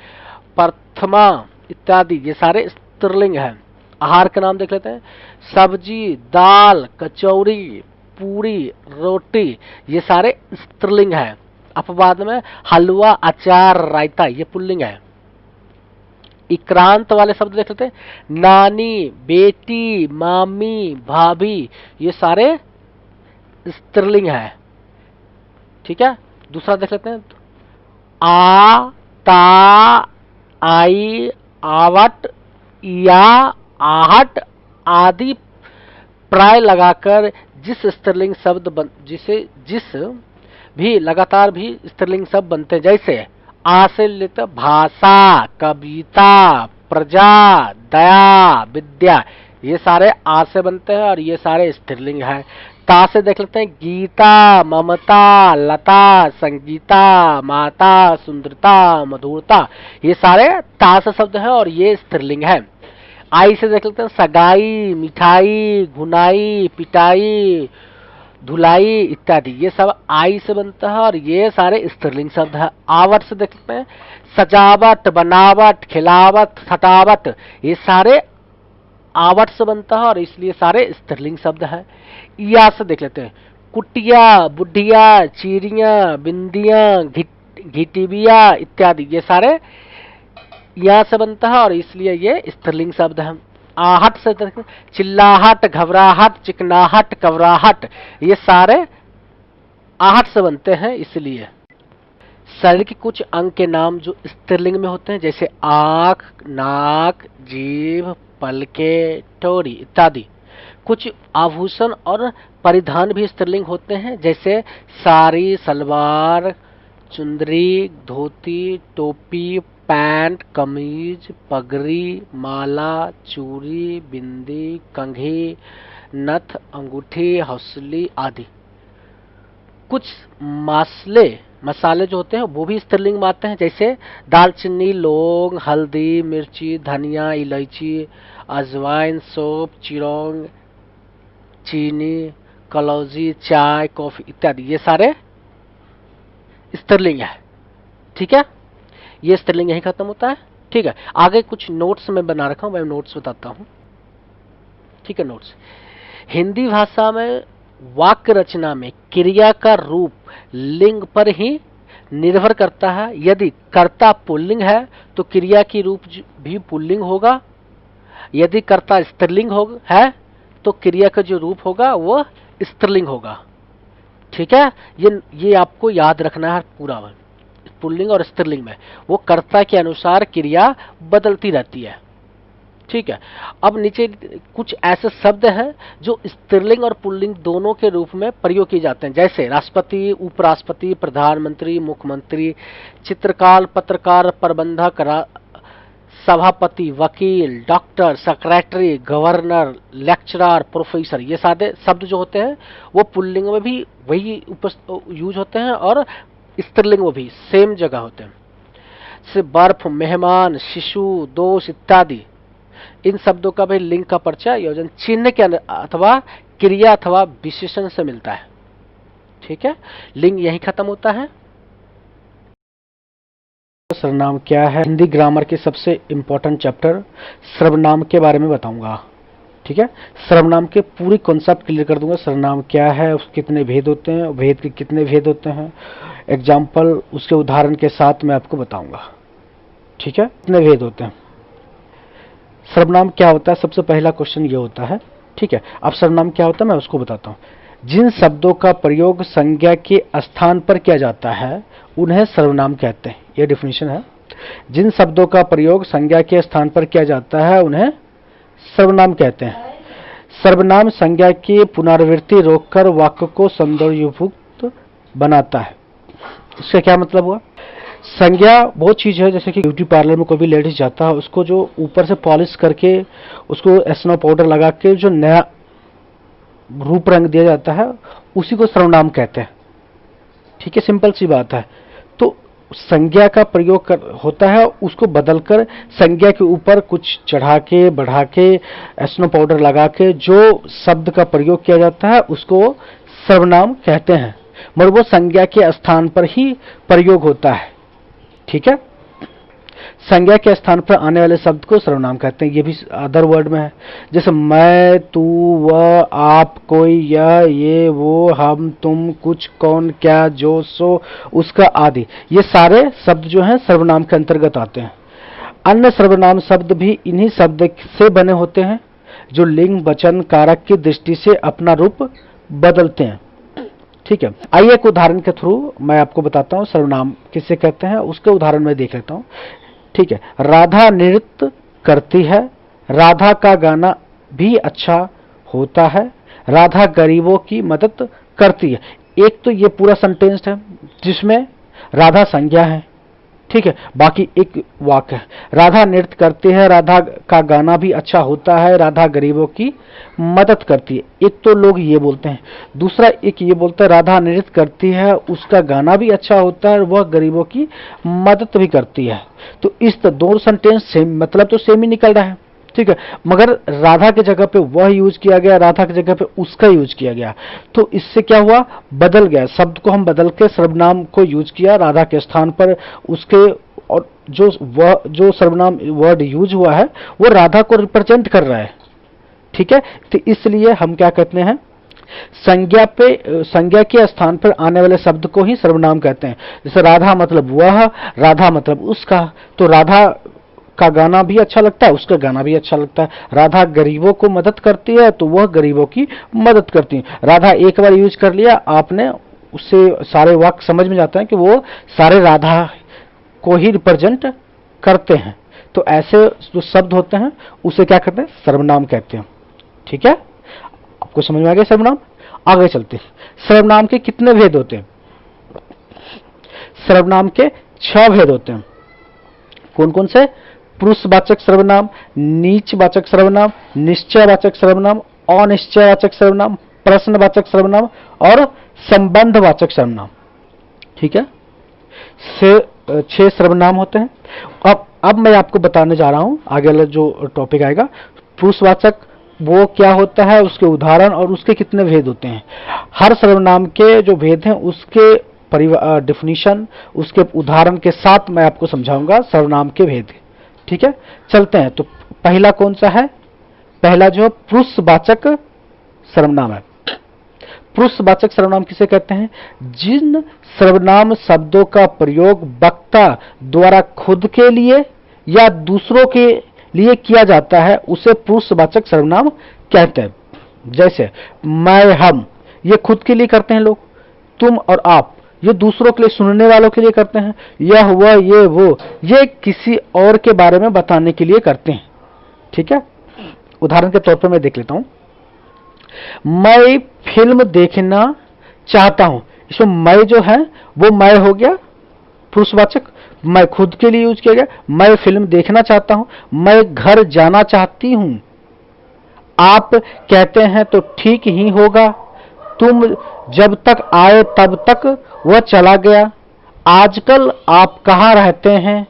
प्रथमा इत्यादि, ये सारे स्त्रीलिंग है। आहार का नाम देख लेते हैं, सब्जी, दाल, कचौरी, पूरी, रोटी, ये सारे स्त्रीलिंग है। अपवाद में हलवा, अचार, रायता, ये पुल्लिंग है। इक्रांत वाले शब्द देख लेते हैं, नानी, बेटी, मामी, भाभी, ये सारे स्त्रीलिंग है। ठीक है। दूसरा देख लेते हैं, आ, ता, आई, आवट, या, आहट आदि प्राय लगाकर जिस स्त्रीलिंग शब्द जिस भी लगातार भी स्त्रीलिंग शब्द बनते हैं, जैसे आ से लेते भाषा, कविता, प्रजा, दया, विद्या, ये सारे आ से बनते हैं और ये सारे स्त्रीलिंग है। ता से देख लेते हैं, गीता, ममता, लता, संगीता, माता, सुंदरता, मधुरता, ये सारे ता से शब्द है और ये स्त्रीलिंग है। आई से देख लेते हैं, सगाई, मिठाई, घुनाई, पिटाई, धुलाई इत्यादि, ये सब आई से बनता है और ये सारे स्त्रीलिंग शब्द है। आवट से देख लेते हैं, सजावट, बनावट, खिलावट, सटावट, ये सारे आवट से बनता है और इसलिए सारे स्त्रीलिंग शब्द है। या से देख लेते हैं, कुटिया, बुढ़िया, चीरिया, बिंदिया, घिटिबिया इत्यादि, ये सारे या से बनता है और इसलिए ये स्त्रीलिंग शब्द है। आहट से चिल्लाहट, घबराहट, चिकनाहट, कवराहट, ये सारे आहट से बनते हैं। इसलिए शरीर के कुछ अंग के नाम जो स्त्रीलिंग में होते हैं, जैसे आँख, नाक, जीभ, पलके, ठोड़ी इत्यादि। कुछ आभूषण और परिधान भी स्त्रीलिंग होते हैं, जैसे साड़ी, सलवार, चुंदरी, धोती, टोपी, पैंट, कमीज, पगड़ी, माला, चूड़ी, बिंदी, कंघी, नथ, अंगूठी, हौसली आदि। कुछ मसाले जो होते हैं वो भी स्त्रीलिंग में आते हैं, जैसे दालचीनी, लौंग, हल्दी, मिर्ची, धनिया, इलायची, अजवाइन, सौंफ, चिरौंग, चीनी, कलौजी, चाय, कॉफी इत्यादि, ये सारे स्त्रीलिंग है। ठीक है, ये स्त्रीलिंग यहीं खत्म होता है। ठीक है, आगे कुछ नोट्स में बना रखा हूं, मैं नोट्स बताता हूं। ठीक है, नोट्स। हिंदी भाषा में वाक्य रचना में क्रिया का रूप लिंग पर ही निर्भर करता है। यदि कर्ता पुल्लिंग है तो क्रिया की रूप भी पुल्लिंग होगा। यदि कर्ता स्त्रीलिंग है तो क्रिया का जो रूप होगा वो स्त्रीलिंग होगा। ठीक है, ये आपको याद रखना है पूरा। पुल्लिंग और स्त्रीलिंग में वो कर्ता के अनुसार क्रिया बदलती रहती है। ठीक है, अब नीचे कुछ ऐसे शब्द हैं जो स्त्रीलिंग और पुल्लिंग दोनों के रूप में प्रयोग किए जाते हैं, जैसे राष्ट्रपति, उपराष्ट्रपति, प्रधानमंत्री, मुख्यमंत्री, चित्रकार, पत्रकार, प्रबंधक, सभापति, वकील, doctor, secretary, governor, lecturer, professor. ये सारे शब्द जो होते हैं वो पुल्लिंग में भी वही यूज होते हैं और स्त्रीलिंग में भी सेम जगह होते हैं। जैसे बर्फ, मेहमान, शिशु, दोष इत्यादि, इन शब्दों का भी लिंग का परिचय योजन चिन्ह के अथवा क्रिया अथवा विशेषण से मिलता है। ठीक है, लिंग यही खत्म होता है। सर्वनाम क्या है? हिंदी ग्रामर के सबसे इंपॉर्टेंट चैप्टर सर्वनाम के बारे में बताऊंगा। ठीक है, सर्वनाम के पूरी कॉन्सेप्ट क्लियर कर दूंगा। सर्वनाम क्या है, उसके कितने भेद होते हैं, भेद के कितने भेद होते हैं, एग्जाम्पल उसके उदाहरण के साथ मैं आपको बताऊंगा। ठीक है, कितने भेद होते हैं, सर्वनाम क्या होता है, सबसे पहला क्वेश्चन ये होता है। ठीक है, अब सर्वनाम क्या होता है मैं उसको बताता हूँ। जिन शब्दों का प्रयोग संज्ञा के स्थान पर किया जाता है उन्हें सर्वनाम कहते हैं। यह डिफिनेशन है। जिन शब्दों का प्रयोग संज्ञा के स्थान पर किया जाता है उन्हें सर्वनाम कहते हैं। सर्वनाम संज्ञा की पुनरावृत्ति रोककर वाक्य को सौंदर्ययुक्त बनाता है। इसका क्या मतलब हुआ? संज्ञा वो चीज है जैसे कि ब्यूटी पार्लर में कोई भी लेडीज जाता है, उसको जो ऊपर से पॉलिश करके उसको स्नो पाउडर लगा के जो नया रूप रंग दिया जाता है उसी को सर्वनाम कहते हैं। ठीक है, सिंपल सी बात है। तो संज्ञा का प्रयोग होता है, उसको बदलकर संज्ञा के ऊपर कुछ चढ़ा के बढ़ा के स्नो पाउडर लगा के जो शब्द का प्रयोग किया जाता है उसको सर्वनाम कहते हैं, मगर वो संज्ञा के स्थान पर ही प्रयोग होता है। ठीक है, संज्ञा के स्थान पर आने वाले शब्द को सर्वनाम कहते हैं। ये भी अदर वर्ड में है, जैसे मैं, तू, वह, आप, कोई, यह, ये, वो, हम, तुम, कुछ, कौन, क्या, जो, सो, उसका आदि। ये सारे शब्द जो हैं सर्वनाम के अंतर्गत आते हैं। अन्य सर्वनाम शब्द भी इन्हीं शब्द से बने होते हैं जो लिंग, वचन, कारक की दृष्टि से अपना रूप बदलते हैं। ठीक है, आइए एक उदाहरण के थ्रू मैं आपको बताता हूँ सर्वनाम किसे कहते हैं, उसके उदाहरण में देख लेता हूँ। ठीक है, राधा नृत्य करती है, राधा का गाना भी अच्छा होता है, राधा गरीबों की मदद करती है। एक तो ये पूरा सेंटेंस है जिसमें राधा संज्ञा है। ठीक है, बाकी एक वाक्य है, राधा नृत्य करती है, राधा का गाना भी अच्छा होता है, राधा गरीबों की मदद करती है। एक तो लोग ये बोलते हैं, दूसरा एक ये बोलता है राधा नृत्य करती है, उसका गाना भी अच्छा होता है, वह गरीबों की मदद भी करती है। तो इस दो सेंटेंस सेम मतलब तो सेम ही निकल रहा है। ठीक है, मगर राधा के जगह पे वह यूज किया गया, राधा की जगह पे उसका यूज किया गया, तो इससे क्या हुआ, बदल गया। शब्द को हम बदल के सर्वनाम को यूज किया राधा के स्थान पर उसके, और जो सर्वनाम वर्ड यूज हुआ है वो राधा को रिप्रेजेंट कर रहा है। ठीक है, तो इसलिए हम क्या कहते हैं, संज्ञा के स्थान पर आने वाले शब्द को ही सर्वनाम कहते हैं। जैसे राधा मतलब वह, राधा मतलब उसका, तो राधा का गाना भी अच्छा लगता है, उसका गाना भी अच्छा लगता है। राधा गरीबों को मदद करती है तो वह गरीबों की मदद करती है। राधा एक बार यूज कर लिया आपने, उससे सारे वाक्य समझ में जाते हैं कि वो सारे राधा को ही रिप्रेजेंट करते हैं। तो ऐसे जो शब्द होते हैं उसे क्या कहते हैं, सर्वनाम कहते हैं। ठीक है, आपको समझ में आ गया सर्वनाम? आगे चलते हैं। सर्वनाम के कितने भेद होते हैं? सर्वनाम के 6 भेद होते हैं। कौन कौन से? पुरुषवाचक सर्वनाम, नीचवाचक सर्वनाम, निश्चयवाचक सर्वनाम, अनिश्चयवाचक सर्वनाम, प्रश्नवाचक सर्वनाम और संबंधवाचक सर्वनाम। ठीक है, 6 सर्वनाम होते हैं। अब मैं आपको बताने जा रहा हूं आगे वाला जो टॉपिक आएगा, पुरुषवाचक वो क्या होता है, उसके उदाहरण और उसके कितने भेद होते हैं। हर सर्वनाम के जो भेद हैं उसके डिफिनीशन, उसके उदाहरण के साथ मैं आपको समझाऊंगा सर्वनाम के भेद। ठीक है, चलते हैं। तो पहला कौन सा है? पहला जो पुरुषवाचक सर्वनाम है। पुरुषवाचक सर्वनाम किसे कहते हैं? जिन सर्वनाम शब्दों का प्रयोग वक्ता द्वारा खुद के लिए या दूसरों के लिए किया जाता है उसे पुरुषवाचक सर्वनाम कहते हैं। जैसे मैं, हम, ये खुद के लिए करते हैं लोग। तुम और आप, ये दूसरों के लिए, सुनने वालों के लिए करते हैं। यह, वह, ये, वो, ये किसी और के बारे में बताने के लिए करते हैं। ठीक है, उदाहरण के तौर पर मैं देख लेता हूं। मैं फिल्म देखना चाहता हूं। इसमें मैं जो है वो मैं हो गया पुरुषवाचक, मैं खुद के लिए यूज किया गया। मैं फिल्म देखना चाहता हूं, मैं घर जाना चाहती हूं। आप कहते हैं तो ठीक ही होगा, तुम जब तक आए तब तक वह चला गया। आजकल आप कहाँ रहते हैं?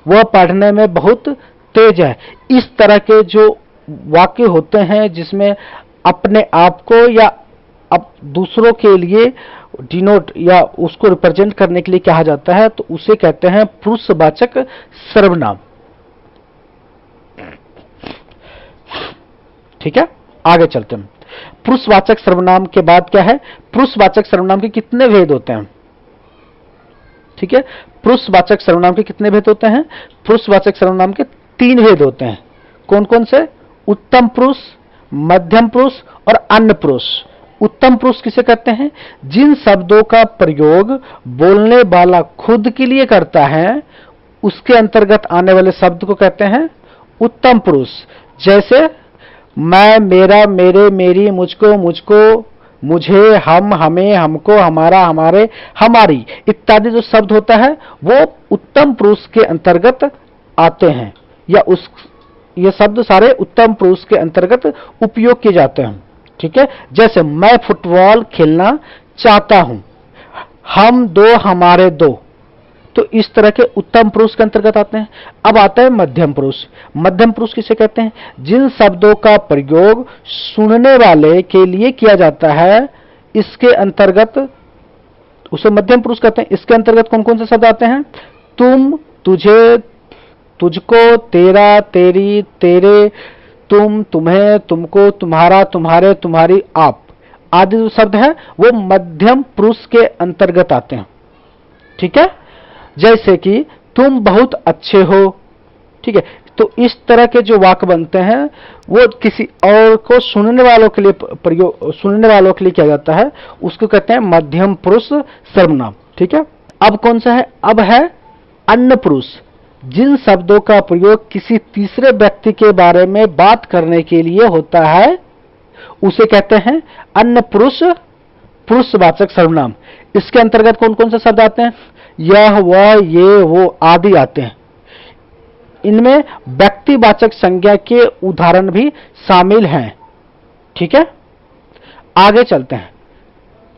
वह पढ़ने में बहुत तेज है। इस तरह के जो वाक्य होते हैं जिसमें अपने आप को या दूसरों के लिए डिनोट या उसको रिप्रेजेंट करने के लिए कहा जाता है, तो उसे कहते हैं पुरुषवाचक सर्वनाम। ठीक है, आगे चलते हैं। पुरुषवाचक सर्वनाम के बाद क्या है? पुरुषवाचक सर्वनाम के कितने भेद होते हैं? ठीक है, पुरुषवाचक सर्वनाम के कितने भेद होते हैं? पुरुषवाचक सर्वनाम के 3 भेद होते हैं। कौन कौन से? उत्तम पुरुष, मध्यम पुरुष और अन्य पुरुष। उत्तम पुरुष किसे कहते हैं? जिन शब्दों का प्रयोग बोलने वाला खुद के लिए करता है उसके अंतर्गत आने वाले शब्द को कहते हैं उत्तम पुरुष। जैसे मैं, मेरा, मेरे, मेरी, मुझको, मुझको, मुझे, हम, हमें, हमको, हमारा, हमारे, हमारी इत्यादि जो शब्द होता है वो उत्तम पुरुष के अंतर्गत आते हैं, या ये शब्द सारे उत्तम पुरुष के अंतर्गत उपयोग किए जाते हैं। ठीक है, जैसे मैं फुटबॉल खेलना चाहता हूं, हम दो, हमारे दो, तो इस तरह के उत्तम पुरुष के अंतर्गत आते हैं। अब आता है मध्यम पुरुष। मध्यम पुरुष किसे कहते हैं? जिन शब्दों का प्रयोग सुनने वाले के लिए किया जाता है इसके अंतर्गत उसे मध्यम पुरुष कहते हैं। इसके अंतर्गत कौन कौन से शब्द आते हैं? तुम, तुझे, तुझको, तेरा, तेरी, तेरे, तुम, तुम्हें, तुमको, तुम्हारा, तुम्हारे, तुम्हारी, आप आदि जो शब्द है वो मध्यम पुरुष के अंतर्गत आते हैं। ठीक है, जैसे कि तुम बहुत अच्छे हो। ठीक है, तो इस तरह के जो वाक्य बनते हैं वो किसी और को सुनने वालों के लिए किया जाता है, उसको कहते हैं मध्यम पुरुष सर्वनाम। ठीक है, अब कौन सा है? अब है अन्य पुरुष। जिन शब्दों का प्रयोग किसी तीसरे व्यक्ति के बारे में बात करने के लिए होता है उसे कहते हैं अन्य पुरुष पुरुषवाचक सर्वनाम। इसके अंतर्गत कौन कौन से शब्द आते हैं? यह, वह, ये, वो आदि आते हैं। इनमें व्यक्तिवाचक संज्ञा के उदाहरण भी शामिल हैं। ठीक है, आगे चलते हैं।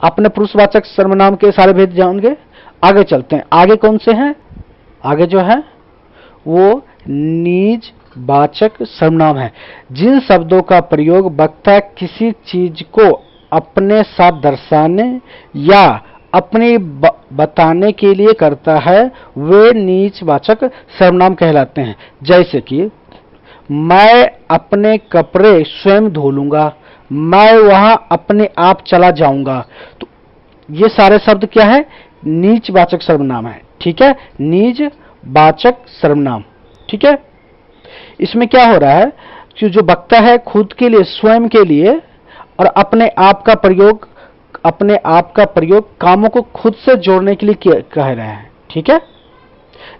अपने पुरुषवाचक सर्वनाम के सारे भेद जानेंगे, आगे चलते हैं। आगे कौन से हैं? आगे जो है वो निजवाचक सर्वनाम है। जिन शब्दों का प्रयोग वक्ता किसी चीज को अपने साथ दर्शाने या अपनी बताने के लिए करता है वे निजवाचक सर्वनाम कहलाते हैं। जैसे कि मैं अपने कपड़े स्वयं धो लूंगा, मैं वहां अपने आप चला जाऊंगा। तो ये सारे शब्द क्या है? निजवाचक सर्वनाम है। ठीक है, निजवाचक सर्वनाम। ठीक है, इसमें क्या हो रहा है कि जो वक्ता है खुद के लिए, स्वयं के लिए, और अपने आप का प्रयोग कामों को खुद से जोड़ने के लिए कह रहे हैं। ठीक है,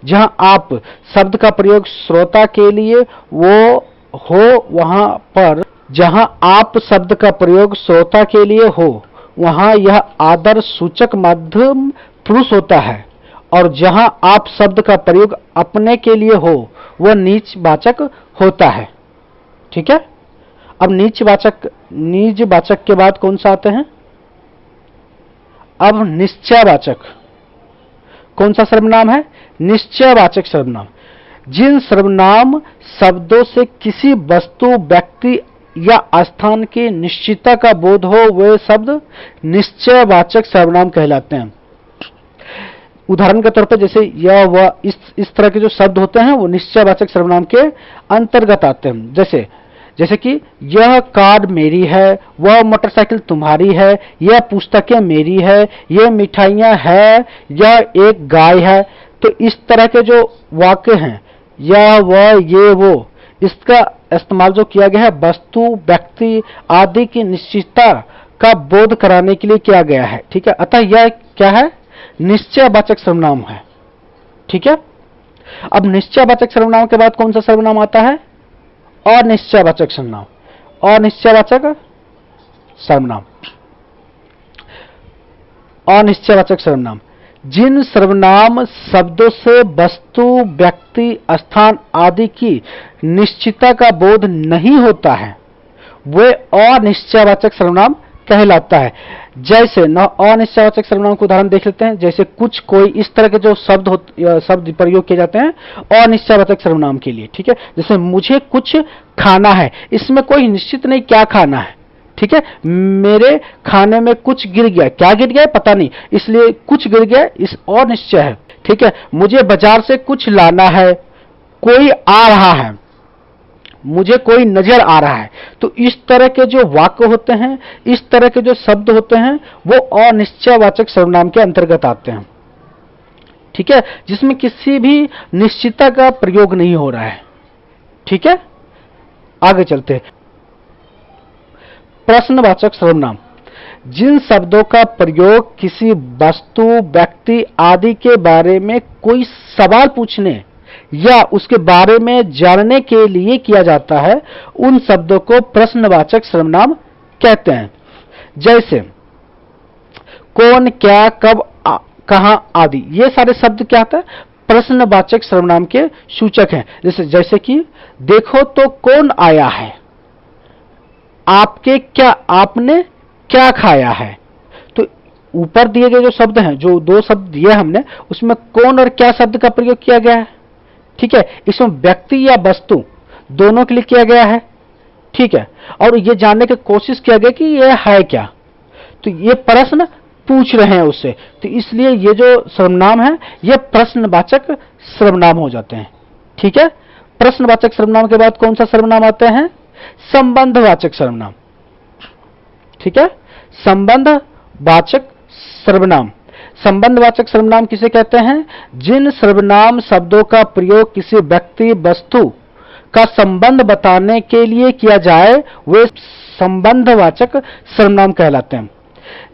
जहां आप शब्द का प्रयोग श्रोता के लिए वो हो वहां पर, जहां आप शब्द का प्रयोग श्रोता के लिए हो वहां यह आदर सूचक मध्यम पुरुष होता है, और जहां आप शब्द का प्रयोग अपने के लिए हो वह निजवाचक होता है। ठीक है, अब निजवाचक के बाद कौन सा आते हैं? अब निश्चयवाचक। कौन सा सर्वनाम है? निश्चयवाचक सर्वनाम। जिन सर्वनाम शब्दों से किसी वस्तु, व्यक्ति या स्थान की निश्चितता का बोध हो वे शब्द निश्चयवाचक सर्वनाम कहलाते हैं। उदाहरण के तौर पर जैसे यह वह इस तरह के जो शब्द होते हैं वो निश्चयवाचक सर्वनाम के अंतर्गत आते हैं। जैसे जैसे कि यह कार मेरी है, वह मोटरसाइकिल तुम्हारी है, यह पुस्तकें मेरी है, ये मिठाइयाँ है, यह एक गाय है। तो इस तरह के जो वाक्य हैं, यह वह ये वो, इसका इस्तेमाल जो किया गया है वस्तु व्यक्ति आदि की निश्चितता का बोध कराने के लिए किया गया है। ठीक है, अतः यह क्या है, निश्चयवाचक सर्वनाम है। ठीक है, अब निश्चयवाचक सर्वनाम के बाद कौन सा सर्वनाम आता है, अनिश्चयवाचक सर्वनाम। अनिश्चयवाचक सर्वनाम, अनिश्चयवाचक सर्वनाम जिन सर्वनाम शब्दों से वस्तु व्यक्ति स्थान आदि की निश्चितता का बोध नहीं होता है वे अनिश्चयवाचक सर्वनाम कहलाता है। जैसे अनिश्चयवाचक सर्वनाम का उदाहरण देख लेते हैं। जैसे कुछ, कोई, इस तरह के जो शब्द प्रयोग किए जाते हैं अनिश्चयवाचक सर्वनाम के लिए। ठीक है, जैसे मुझे कुछ खाना है, इसमें कोई निश्चित नहीं क्या खाना है। ठीक है, मेरे खाने में कुछ गिर गया, क्या गिर गया पता नहीं, इसलिए कुछ गिर गया, इस अनिश्चय है। ठीक है, मुझे बाजार से कुछ लाना है, कोई आ रहा है, मुझे कोई नजर आ रहा है। तो इस तरह के जो वाक्य होते हैं, इस तरह के जो शब्द होते हैं वो अनिश्चयवाचक सर्वनाम के अंतर्गत आते हैं। ठीक है, जिसमें किसी भी निश्चितता का प्रयोग नहीं हो रहा है। ठीक है, आगे चलते हैं। प्रश्नवाचक सर्वनाम जिन शब्दों का प्रयोग किसी वस्तु व्यक्ति आदि के बारे में कोई सवाल पूछने या उसके बारे में जानने के लिए किया जाता है उन शब्दों को प्रश्नवाचक सर्वनाम कहते हैं। जैसे कौन, क्या, कब, कहां आदि, ये सारे शब्द क्या होता है, प्रश्नवाचक सर्वनाम के सूचक हैं। जैसे कि देखो तो कौन आया है, आपके क्या, आपने क्या खाया है। तो ऊपर दिए गए जो शब्द हैं, जो दो शब्द दिए हमने, उसमें कौन और क्या शब्द का प्रयोग किया गया है। ठीक है, इसमें व्यक्ति या वस्तु दोनों के लिए किया गया है। ठीक है, और ये जानने की कोशिश किया गया कि ये है क्या, तो ये प्रश्न पूछ रहे हैं उससे, तो इसलिए ये जो सर्वनाम है ये प्रश्नवाचक सर्वनाम हो जाते हैं। ठीक है, प्रश्नवाचक सर्वनाम के बाद कौन सा सर्वनाम आते हैं, संबंधवाचक सर्वनाम। ठीक है, संबंधवाचक सर्वनाम। संबंधवाचक सर्वनाम किसे कहते हैं, जिन सर्वनाम शब्दों का प्रयोग किसी व्यक्ति वस्तु का संबंध बताने के लिए किया जाए वे संबंधवाचक सर्वनाम कहलाते हैं।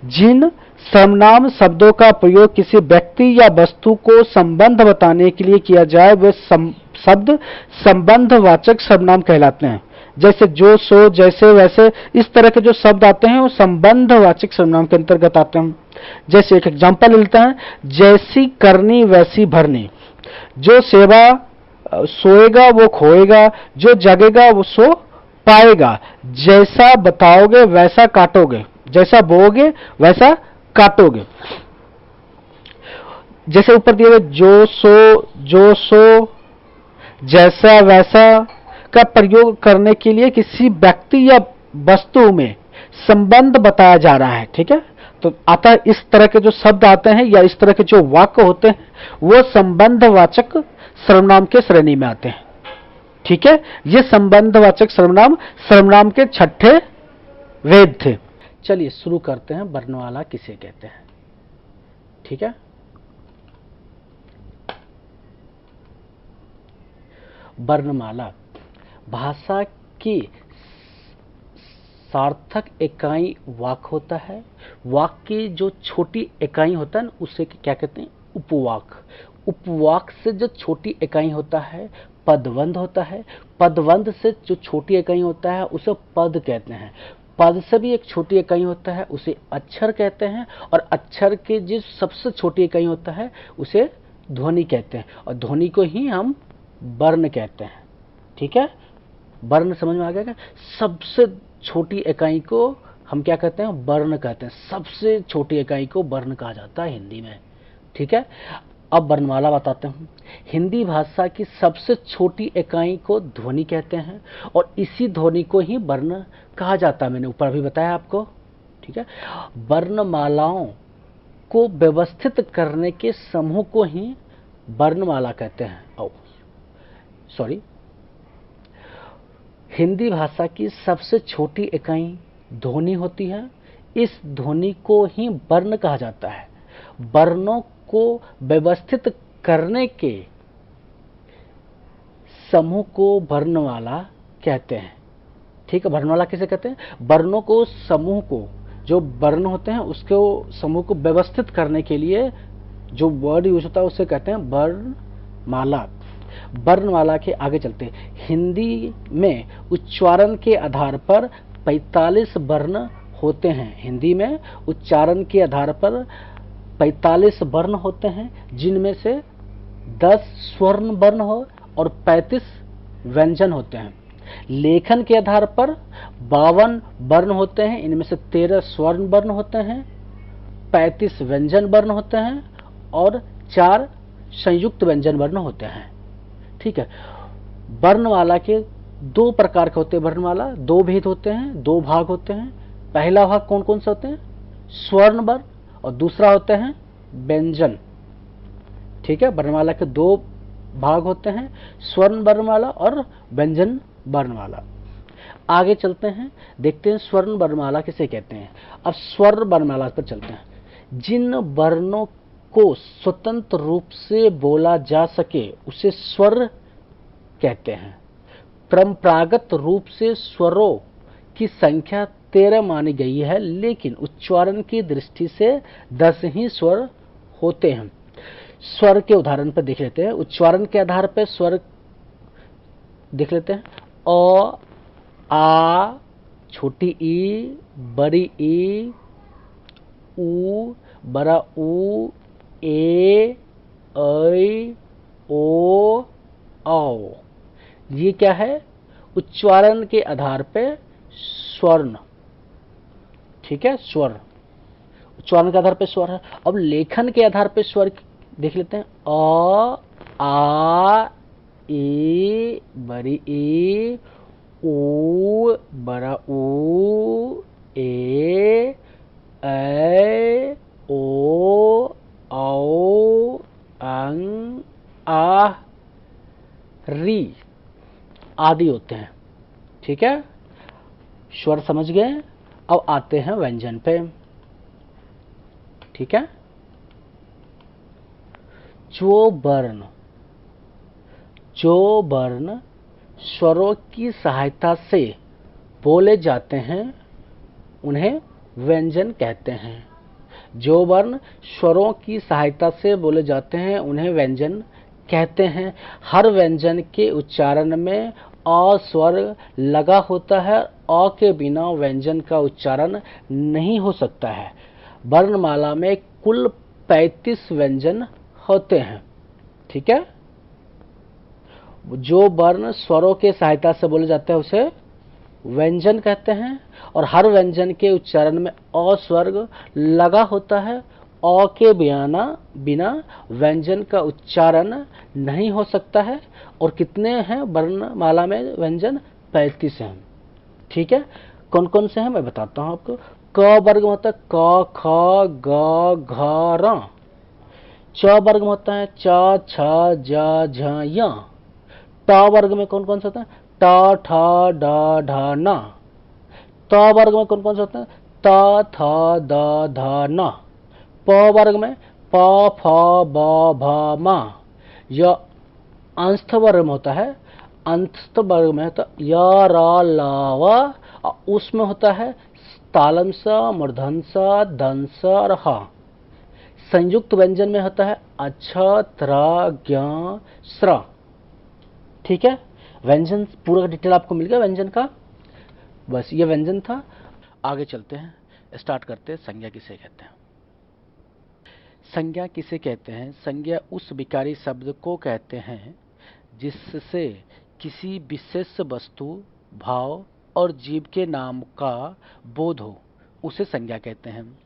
जिन सर्वनाम शब्दों का प्रयोग किसी व्यक्ति या वस्तु को संबंध बताने के लिए किया जाए वे शब्द संबंधवाचक सर्वनाम कहलाते हैं। जैसे जो, सो, जैसे, वैसे, इस तरह के जो शब्द आते हैं वो संबंधवाचक सर्वनाम के अंतर्गत आते हैं। जैसे एक एग्जांपल लेते हैं, जैसी करनी वैसी भरनी, जो सेवा सोएगा वो खोएगा, जो जगेगा वो सो पाएगा, जैसा बताओगे वैसा काटोगे, जैसा बोओगे वैसा काटोगे। जैसे ऊपर दिए हुए जो सो, जैसा वैसा का प्रयोग करने के लिए किसी व्यक्ति या वस्तु में संबंध बताया जा रहा है। ठीक है, तो अतः इस तरह के जो शब्द आते हैं या इस तरह के जो वाक्य होते हैं वो संबंधवाचक सर्वनाम के श्रेणी में आते हैं। ठीक है, ये संबंधवाचक सर्वनाम के छठे वेद थे। चलिए शुरू करते हैं, वर्णमाला किसे कहते हैं। ठीक है, वर्णमाला भाषा की सार्थक इकाई वाक्य होता है। वाक्य की जो छोटी इकाई होता है ना उसे क्या कहते हैं, उपवाक। उपवाक से जो छोटी इकाई होता है पदबंध होता है। पदबंध से जो छोटी इकाई होता है उसे पद कहते हैं। पद से भी एक छोटी इकाई होता है उसे अक्षर कहते हैं। और अक्षर के जो सबसे छोटी इकाई होता है उसे ध्वनि कहते हैं। और ध्वनि को ही हम वर्ण कहते हैं। ठीक है, वर्ण समझ में आ गया क्या? सबसे छोटी इकाई को हम क्या कहते हैं, वर्ण कहते हैं। सबसे छोटी इकाई को वर्ण कहा जाता है हिंदी में। ठीक है, अब वर्णमाला बताते हूँ। हिंदी भाषा की सबसे छोटी इकाई को ध्वनि कहते हैं और इसी ध्वनि को ही वर्ण कहा जाता है। मैंने ऊपर भी बताया आपको। ठीक है, वर्णमालाओं को व्यवस्थित करने के समूह को ही वर्णमाला कहते हैं। सॉरी, हिंदी भाषा की सबसे छोटी इकाई ध्वनि होती है। इस ध्वनि को ही वर्ण कहा जाता है। वर्णों को व्यवस्थित करने के समूह को वर्णमाला कहते हैं। ठीक है, वर्णमाला किसे कहते हैं? वर्णों को, समूह को, जो वर्ण होते हैं उसके समूह को व्यवस्थित करने के लिए जो वर्ड यूज होता है उसे कहते हैं वर्णमाला। वर्णमाला के आगे चलते हैं। हिंदी में उच्चारण के आधार पर 45 वर्ण होते हैं। हिंदी में उच्चारण के आधार पर 45 वर्ण होते हैं, जिनमें से 10 स्वर्ण वर्ण हो और 35 व्यंजन होते हैं। लेखन के आधार पर 52 वर्ण होते हैं। इनमें से 13 स्वर्ण वर्ण होते हैं, 35 व्यंजन वर्ण होते हैं और 4 संयुक्त व्यंजन वर्ण होते हैं। ठीक है, वर्णमाला के 2 प्रकार के होते हैं। वर्णमाला 2 भेद होते हैं, 2 भाग होते हैं। पहला भाग कौन कौन से होते हैं? स्वर्ण वर्ण, और दूसरा होते हैं व्यंजन। ठीक है, वर्णमाला के 2 भाग होते हैं, स्वर्ण वर्णमाला और व्यंजन वर्णमाला। आगे चलते हैं, देखते हैं स्वर्ण वर्णमाला किसे कहते हैं। अब स्वर्ण वर्णमाला पर चलते हैं। जिन वर्णों को स्वतंत्र रूप से बोला जा सके उसे स्वर कहते हैं। परंपरागत रूप से स्वरों की संख्या 13 मानी गई है, लेकिन उच्चारण की दृष्टि से 10 ही स्वर होते हैं। स्वर के उदाहरण पर देख लेते हैं। उच्चारण के आधार पर स्वर देख लेते हैं। अ, आ, छोटी ई, बड़ी ई, ऊ, बड़ा ऊ, ए, ऐ, ओ, औ। ये क्या है? उच्चारण के आधार पे स्वर्ण। ठीक है, स्वर उच्चारण के आधार पे स्वर है। अब लेखन के आधार पे स्वर देख लेते हैं। अ, आ, ए, बड़ी ए, ओ, बड़ा ओ, ए, ऐ, ओ, औ, अं, आ, री आदि होते हैं। ठीक है, स्वर समझ गए। अब आते हैं व्यंजन पे। ठीक है, जो वर्ण स्वरों की सहायता से बोले जाते हैं उन्हें व्यंजन कहते हैं। जो वर्ण स्वरों की सहायता से बोले जाते हैं उन्हें व्यंजन कहते हैं। हर व्यंजन के उच्चारण में अ स्वर लगा होता है। अ के बिना व्यंजन का उच्चारण नहीं हो सकता है। वर्णमाला में कुल 35 व्यंजन होते हैं। ठीक है, जो वर्ण स्वरों के सहायता से बोले जाते हैं उसे व्यंजन कहते हैं, और हर व्यंजन के उच्चारण में अ स्वर लगा होता है। अ के बिना व्यंजन का उच्चारण नहीं हो सकता है। और कितने हैं वर्णमाला में व्यंजन? 35 हैं। ठीक है, कौन कौन से हैं मैं बताता हूं आपको। क वर्ग में होता है क, ख, ग, घ, र। च वर्ग में होता है च, छ, ज, झ, य। ट वर्ग में कौन कौन से होता है? ट, ठ, ड, ढ, न। त वर्ग में कौन कौन से होते हैं? त, थ, द, ध, न। प वर्ग में प, फ, ब, भ, म। य अंश वर्ग में होता है। अंश वर्ग में होता है य, र, ल, व। उसमें होता है तालम स, मूर्धन स, दन स और ह। संयुक्त व्यंजन में होता है अक्ष, त्र, ज्ञ, स्र। ठीक है, व्यंजन पूरा डिटेल आपको मिल गया व्यंजन का। बस ये व्यंजन था। आगे चलते हैं, स्टार्ट करते हैं। संज्ञा किसे कहते हैं? संज्ञा किसे कहते हैं? संज्ञा उस विकारी शब्द को कहते हैं जिससे किसी विशेष वस्तु, भाव और जीव के नाम का बोध हो, उसे संज्ञा कहते हैं।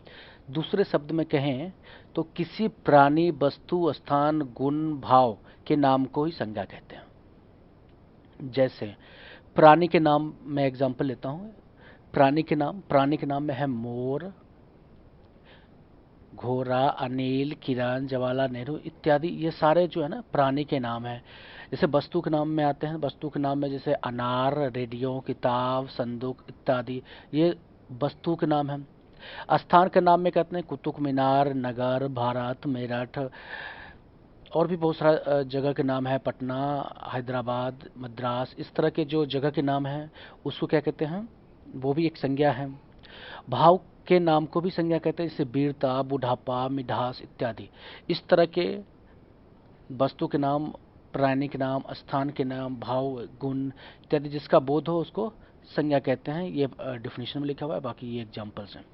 दूसरे शब्द में कहें तो किसी प्राणी, वस्तु, स्थान, गुण, भाव के नाम को ही संज्ञा कहते हैं। जैसे प्राणी के नाम में एग्जांपल लेता हूं। प्राणी के नाम में है मोर, घोड़ा, अनिल, किरण, जवाहरलाल नेहरू इत्यादि, ये सारे जो है ना प्राणी के नाम है। जैसे वस्तु के नाम में आते हैं, वस्तु के नाम में जैसे अनार, रेडियो, किताब, संदूक इत्यादि, ये वस्तु के नाम है। स्थान के नाम में कहते हैं कुतुब मीनार, नगर, भारत, मेरठ, और भी बहुत सारा जगह के नाम है, पटना, हैदराबाद, मद्रास, इस तरह के जो जगह के नाम हैं उसको क्या कहते हैं, वो भी एक संज्ञा है। भाव के नाम को भी संज्ञा कहते हैं, जैसे वीरता, बुढ़ापा, मिठास इत्यादि। इस तरह के वस्तु के नाम, प्राणी के नाम, स्थान के नाम, भाव, गुण इत्यादि जिसका बोध हो उसको संज्ञा कहते हैं। ये डिफिनेशन में लिखा हुआ है, बाकी ये एग्जाम्पल्स हैं।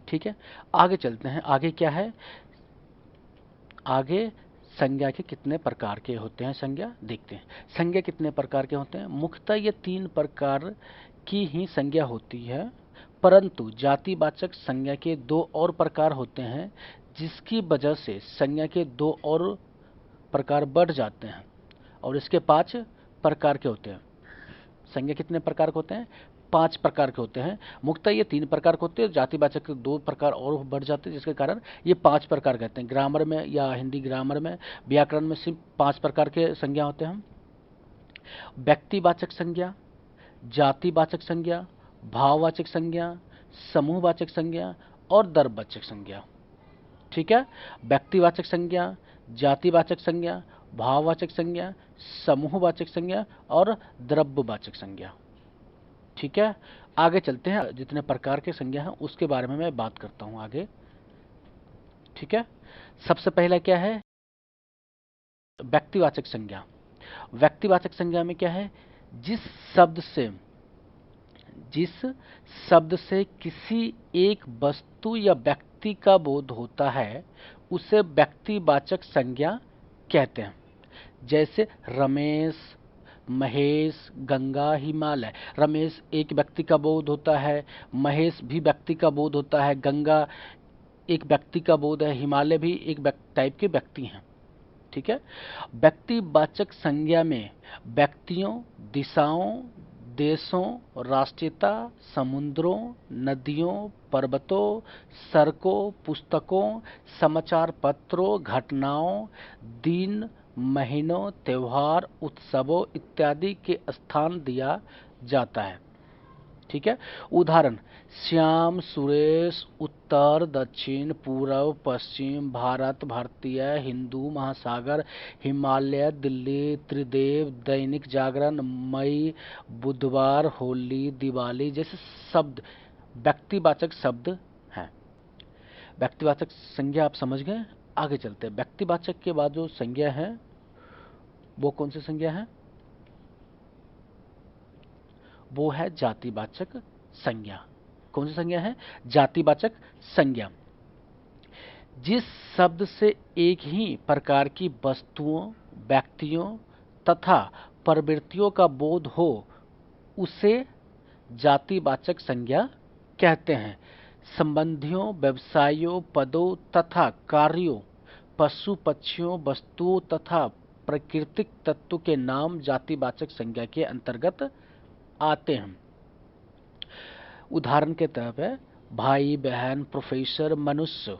ठीक है, आगे चलते हैं। आगे क्या है, आगे संज्ञा के कितने प्रकार के होते हैं, संज्ञा देखते हैं। संज्ञा कितने प्रकार के होते हैं, मुख्यतः ये 3 प्रकार की ही संज्ञा होती है, परंतु जातिवाचक संज्ञा के 2 और प्रकार होते हैं, जिसकी वजह से संज्ञा के 2 और प्रकार बढ़ जाते हैं, और इसके 5 प्रकार के होते हैं। संज्ञा कितने प्रकार के होते हैं, 5 प्रकार के होते हैं। मुख्यतः ये 3 प्रकार के होते हैं, जातिवाचक के 2 प्रकार और बढ़ जाते हैं, जिसके कारण ये 5 प्रकार कहते हैं। ग्रामर में या हिंदी ग्रामर में, व्याकरण में सिर्फ 5 प्रकार के संज्ञा होते हैं। व्यक्तिवाचक संज्ञा, जातिवाचक संज्ञा, भाववाचक संज्ञा, समूहवाचक संज्ञा और द्रव्यवाचक संज्ञा। ठीक है, व्यक्तिवाचक संज्ञा, जातिवाचक संज्ञा, भाववाचक संज्ञा, समूहवाचक संज्ञा और द्रव्यवाचक संज्ञा। ठीक है, आगे चलते हैं। जितने प्रकार के संज्ञा हैं उसके बारे में मैं बात करता हूं आगे। ठीक है, सबसे पहला क्या है, व्यक्तिवाचक संज्ञा। व्यक्तिवाचक संज्ञा में क्या है, जिस शब्द से किसी एक वस्तु या व्यक्ति का बोध होता है उसे व्यक्तिवाचक संज्ञा कहते हैं। जैसे रमेश, महेश, गंगा, हिमालय। रमेश एक व्यक्ति का बोध होता है, महेश भी व्यक्ति का बोध होता है, गंगा एक व्यक्ति का बोध है, हिमालय भी एक टाइप के व्यक्ति हैं। ठीक है, व्यक्तिवाचक संज्ञा में व्यक्तियों, दिशाओं, देशों, राष्ट्रीयता, समुद्रों, नदियों, पर्वतों, सड़कों, पुस्तकों, समाचार पत्रों, घटनाओं, दिन, महीनों, त्योहार, उत्सवों इत्यादि के स्थान दिया जाता है। ठीक है, उदाहरण श्याम, सुरेश, उत्तर, दक्षिण, पूर्व, पश्चिम, भारत, भारतीय, हिंदू महासागर, हिमालय, दिल्ली, त्रिदेव, दैनिक जागरण, मई, बुधवार, होली, दिवाली जैसे शब्द व्यक्तिवाचक शब्द हैं। व्यक्तिवाचक संज्ञा आप समझ गए। आगे चलते हैं। व्यक्तिवाचक के बाद जो संज्ञा है वो कौन सी संज्ञा है, वो है जातिवाचक संज्ञा। कौन सी संज्ञा है, जातिवाचक संज्ञा। जिस शब्द से एक ही प्रकार की वस्तुओं, व्यक्तियों तथा प्रवृत्तियों का बोध हो उसे जातिवाचक संज्ञा कहते हैं। संबंधियों, व्यवसायों, पदों तथा कार्यों, पशु पक्षियों, वस्तुओं तथा प्राकृतिक तत्व के नाम जातिवाचक संज्ञा के अंतर्गत आते हैं। उदाहरण के तौर पर भाई, बहन, प्रोफेसर, मनुष्य,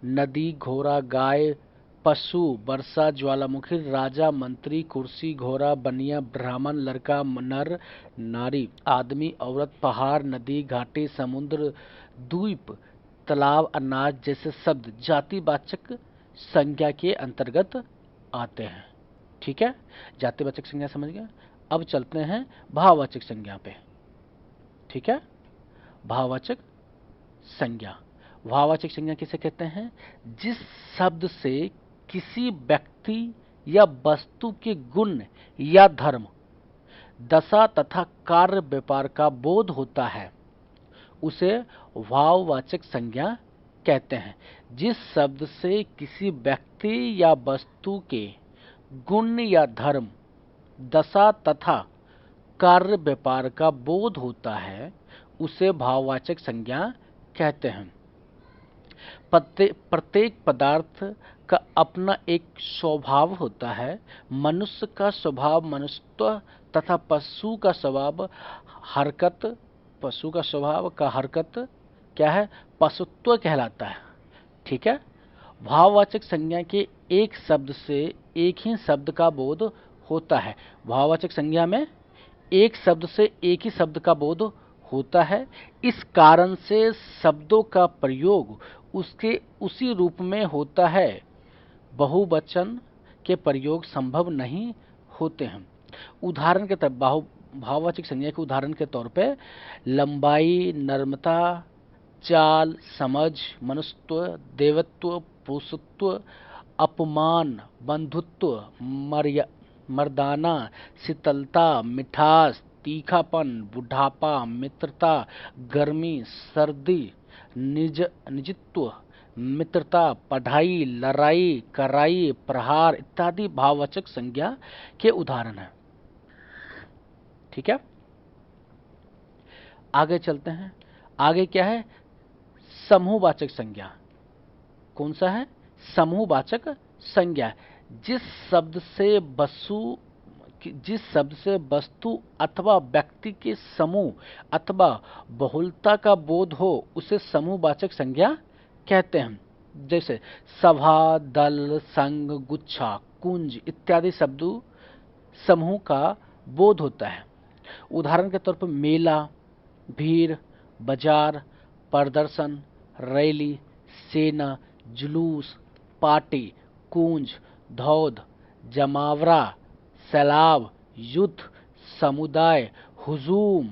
नदी, घोड़ा, गाय, पशु, वर्षा, ज्वालामुखी, राजा, मंत्री, कुर्सी, घोड़ा, बनिया, ब्राह्मण, लड़का, नर, नारी, आदमी, औरत, पहाड़, नदी, घाटी, समुद्र, द्वीप, तालाब, अनाज जैसे शब्द जातिवाचक संज्ञा के अंतर्गत आते हैं। ठीक है, जातिवाचक संज्ञा समझ गए। अब चलते हैं भाववाचक संज्ञा पे। ठीक है, भाववाचक संज्ञा। भाववाचक संज्ञा किसे कहते हैं, जिस शब्द से किसी व्यक्ति या वस्तु के गुण या धर्म, दशा तथा कार्य व्यापार का बोध होता है उसे भाववाचक संज्ञा कहते हैं। जिस शब्द से किसी व्यक्ति या वस्तु के गुण या धर्म, दशा तथा कार्य व्यापार का बोध होता है उसे भाववाचक संज्ञा कहते हैं। प्रत्येक पदार्थ का अपना एक स्वभाव होता है। मनुष्य का स्वभाव मनुष्यत्व तथा पशु का स्वभाव हरकत, पशु का स्वभाव का हरकत क्या है, पशुत्व कहलाता है। ठीक है। भाववाचक संज्ञा के एक शब्द से एक ही शब्द का बोध होता है। भाववाचक संज्ञा में एक शब्द से एक ही शब्द का बोध होता है। इस कारण से शब्दों का प्रयोग उसके उसी रूप में होता है। बहुवचन के प्रयोग संभव नहीं होते हैं। उदाहरण के तौर भाववाचक संज्ञा के उदाहरण के तौर पे लंबाई, नर्मता, चाल, समझ, मनुष्यत्व, देवत्व, पुरुषत्व, अपमान, बंधुत्व, मर्दाना, शीतलता, मिठास, तीखापन, बुढ़ापा, मित्रता, गर्मी, सर्दी, निजत्व, मित्रता, पढ़ाई, लड़ाई, कराई, प्रहार इत्यादि भाववाचक संज्ञा के उदाहरण हैं। ठीक है, आगे चलते हैं। आगे क्या है? समूहवाचक संज्ञा। कौन सा है? समूहवाचक संज्ञा। जिस शब्द से वस्तु अथवा व्यक्ति के समूह अथवा बहुलता का बोध हो उसे समूहवाचक संज्ञा कहते हैं। जैसे सभा, दल, संघ, गुच्छा, कुंज इत्यादि शब्दों समूह का बोध होता है। उदाहरण के तौर पर मेला, भीड़, बाजार, प्रदर्शन, रैली, सेना, जुलूस, पार्टी, कुंज, धौध, जमावड़ा, सैलाब, युद्ध, समुदाय, हुजूम,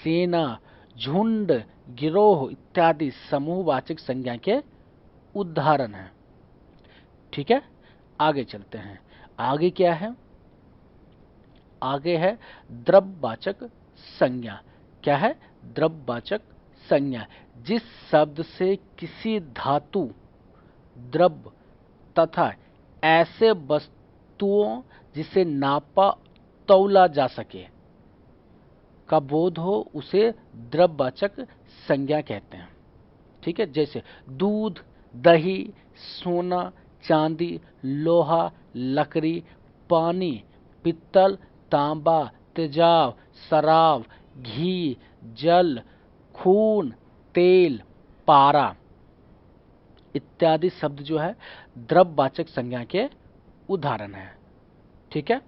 सेना, झुंड, गिरोह इत्यादि समूहवाचक संज्ञा के उदाहरण हैं। ठीक है, आगे चलते हैं। आगे क्या है? आगे है द्रव्यवाचक संज्ञा। क्या है? द्रव्यवाचक संज्ञा। जिस शब्द से किसी धातु, द्रव्य तथा ऐसे वस्तुओं जिसे नापा तौला जा सके का बोध हो उसे द्रव्यवाचक संज्ञा कहते हैं। ठीक है, जैसे दूध, दही, सोना, चांदी, लोहा, लकड़ी, पानी, पित्तल, तांबा, तेजाब, शराब, घी, जल, खून, तेल, पारा इत्यादि शब्द जो है द्रव्यवाचक संज्ञा के उदाहरण हैं। ठीक है,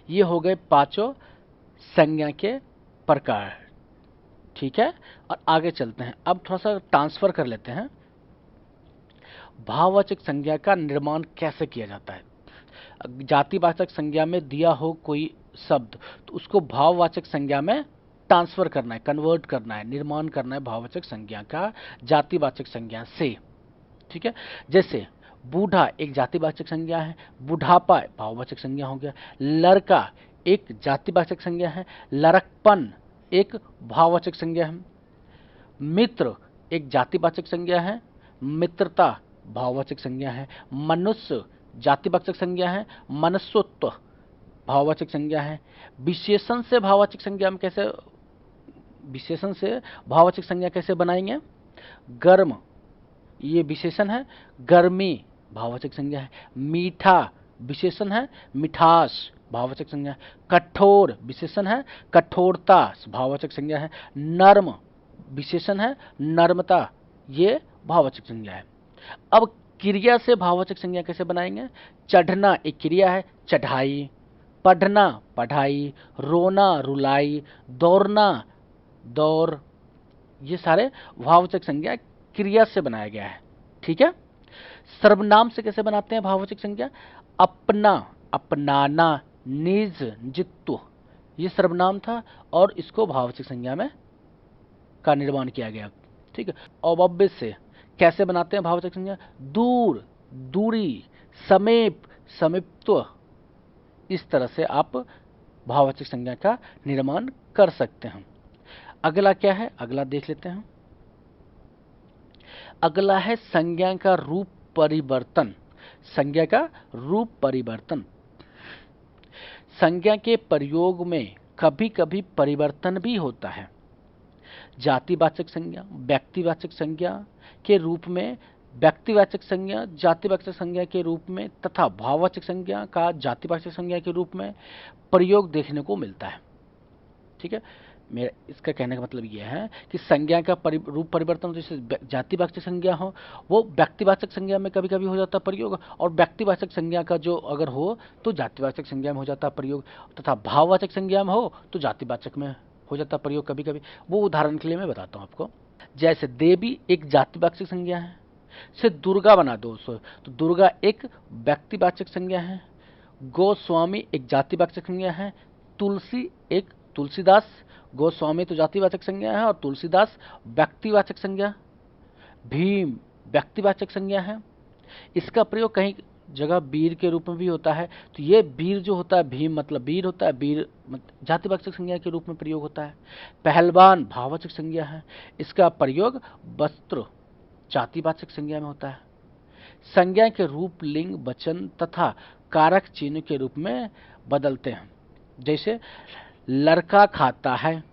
ये हो गए पांचों संज्ञा के प्रकार। ठीक है, और आगे चलते हैं। अब थोड़ा सा ट्रांसफर कर लेते हैं। भाववाचक संज्ञा का निर्माण कैसे किया जाता है? जातिवाचक संज्ञा में दिया हो कोई शब्द तो उसको भाववाचक संज्ञा में ट्रांसफर करना है, कन्वर्ट करना है, निर्माण करना है भाववाचक संज्ञा का जातिवाचक संज्ञा से। ठीक है, जैसे बूढ़ा एक जातिवाचक संज्ञा है, बुढ़ापा भाववाचक संज्ञा हो गया, लड़का एक जातिवाचक संज्ञा है, लड़कपन एक भाववाचक संज्ञा है, मित्र एक जातिवाचक संज्ञा है, मित्रता भाववाचक संज्ञा है, मनुष्य जातिवाचक संज्ञा है, मनुष्यत्व भाववाचक संज्ञा है। विशेषण से भाववाचक संज्ञा कैसे बनाएंगे? गर्म ये विशेषण है, गर्मी भाववाचक संज्ञा है। मीठा विशेषण है, मिठास भाववाचक संज्ञा है। कठोर विशेषण है, कठोरता भाववाचक संज्ञा है। नर्म विशेषण है, नर्मता ये भाववाचक संज्ञा है। अब क्रिया से भाववाचक संज्ञा कैसे बनाएंगे? चढ़ना एक क्रिया है, चढ़ाई, पढ़ना पढ़ाई, रोना रुलाई, दौड़ना दौड़, ये सारे भाववाचक संज्ञा क्रिया से बनाया गया है। ठीक है, सर्वनाम से कैसे बनाते हैं भाववाचक संज्ञा? अपना, अपनाना, निज, निजित्व ये सर्वनाम था और इसको भाववाचक संज्ञा में का निर्माण किया गया। ठीक है, अवयव से कैसे बनाते हैं भाववाचक संज्ञा? दूर, दूरी, समीप, समीपत्व इस तरह से आप भाववाचक संज्ञा का निर्माण कर सकते हैं। अगला क्या है? अगला देख लेते हैं। अगला है संज्ञा का रूप परिवर्तन। संज्ञा का रूप परिवर्तन। संज्ञा के प्रयोग में कभी कभी परिवर्तन भी होता है। जातिवाचक संज्ञा व्यक्तिवाचक संज्ञा के रूप में, व्यक्तिवाचक संज्ञा जातिवाचक संज्ञा के रूप में तथा भाववाचक संज्ञा का जातिवाचक संज्ञा के रूप में प्रयोग देखने को मिलता है। ठीक है, मेरा इसका कहने का मतलब यह है कि संज्ञा का रूप परिवर्तन, जैसे जातिवाचक संज्ञा हो वो व्यक्तिवाचक संज्ञा में कभी कभी हो जाता है प्रयोग, और व्यक्तिवाचक संज्ञा का जो अगर हो तो जातिवाचक संज्ञा में हो जाता है प्रयोग, तथा भाववाचक संज्ञा में हो तो जातिवाचक में हो जाता है प्रयोग कभी कभी। वो उदाहरण के लिए मैं बताता हूँ आपको। जैसे देवी एक जातिवाचक संज्ञा है, से दुर्गा बना दो तो दुर्गा एक व्यक्तिवाचक संज्ञा है, गोस्वामी एक जातिवाचक संज्ञा है, तुलसी एक तुलसीदास, गोस्वामी तो जातिवाचक संज्ञा है और तुलसीदास व्यक्तिवाचक संज्ञा, भीम व्यक्तिवाचक संज्ञा है। इसका प्रयोग कहीं जगह वीर के रूप में भी होता है, तो ये वीर जो होता है, भीम मतलब वीर होता है, वीर जातिवाचक संज्ञा के रूप में प्रयोग होता है। पहलवान भाववाचक संज्ञा है, इसका प्रयोग वस्त्र जातिवाचक संज्ञा में होता है। संज्ञा के रूप लिंग वचन तथा कारक चिन्ह के रूप में बदलते हैं। जैसे लड़का खाता है,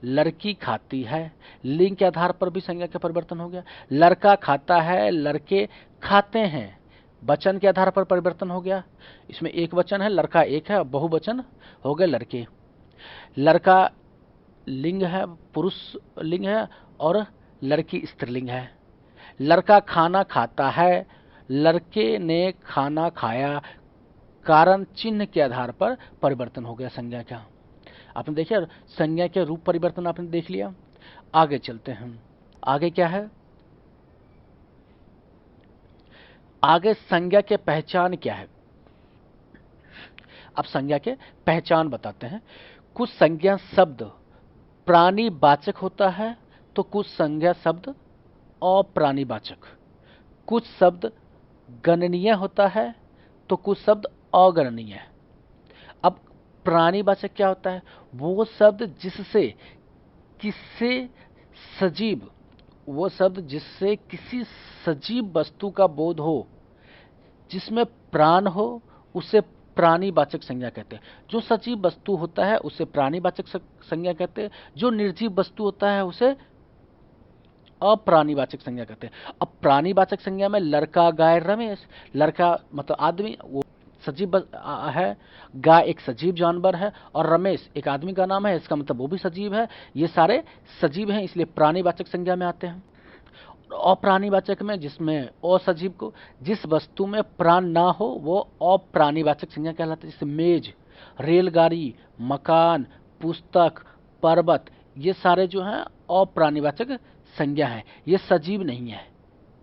लड़की खाती है, लिंग के आधार पर भी संज्ञा का परिवर्तन हो गया। लड़का खाता है, लड़के खाते हैं, वचन के आधार पर परिवर्तन हो गया। इसमें एक वचन है, लड़का एक है, बहुवचन हो गए लड़के। लड़का लिंग है, पुरुष लिंग है, और लड़की स्त्रीलिंग है। लड़का खाना खाता है, लड़के ने खाना खाया, कारण चिन्ह के आधार पर परिवर्तन हो गया संज्ञा का। आपने देखिए संज्ञा के रूप परिवर्तन आपने देख लिया। आगे चलते हैं, आगे क्या है, आगे संज्ञा के पहचान क्या है। अब संज्ञा के पहचान बताते हैं। कुछ संज्ञा शब्द प्राणीवाचक होता है तो कुछ संज्ञा शब्द अप्राणीवाचक। कुछ शब्द गणनीय होता है तो कुछ शब्द अगणनीय। अब प्राणीवाचक क्या होता है, वो शब्द जिससे किसी सजीव, वो शब्द जिससे किसी सजीव वस्तु का बोध हो, जिसमें प्राण हो, उसे प्राणीवाचक संज्ञा कहते हैं। जो सजीव वस्तु होता है उसे प्राणीवाचक संज्ञा कहते हैं, जो निर्जीव वस्तु होता है उसे अप्राणीवाचक संज्ञा कहते हैं। अब प्राणीवाचक संज्ञा में लड़का गाय रमेश, लड़का मतलब आदमी, वो सजीव है, गाय एक सजीव जानवर है, और रमेश एक आदमी का नाम है, इसका मतलब वो भी सजीव है। ये सारे सजीव हैं, इसलिए प्राणीवाचक संज्ञा में आते हैं। अप्राणीवाचक में, जिसमें असजीव को, जिस वस्तु में प्राण ना हो, वो अप्राणीवाचक संज्ञा कहलाती है। जैसे मेज, रेलगाड़ी, मकान, पुस्तक, पर्वत, ये सारे जो हैं अप्राणीवाचक संज्ञा है, ये सजीव नहीं है।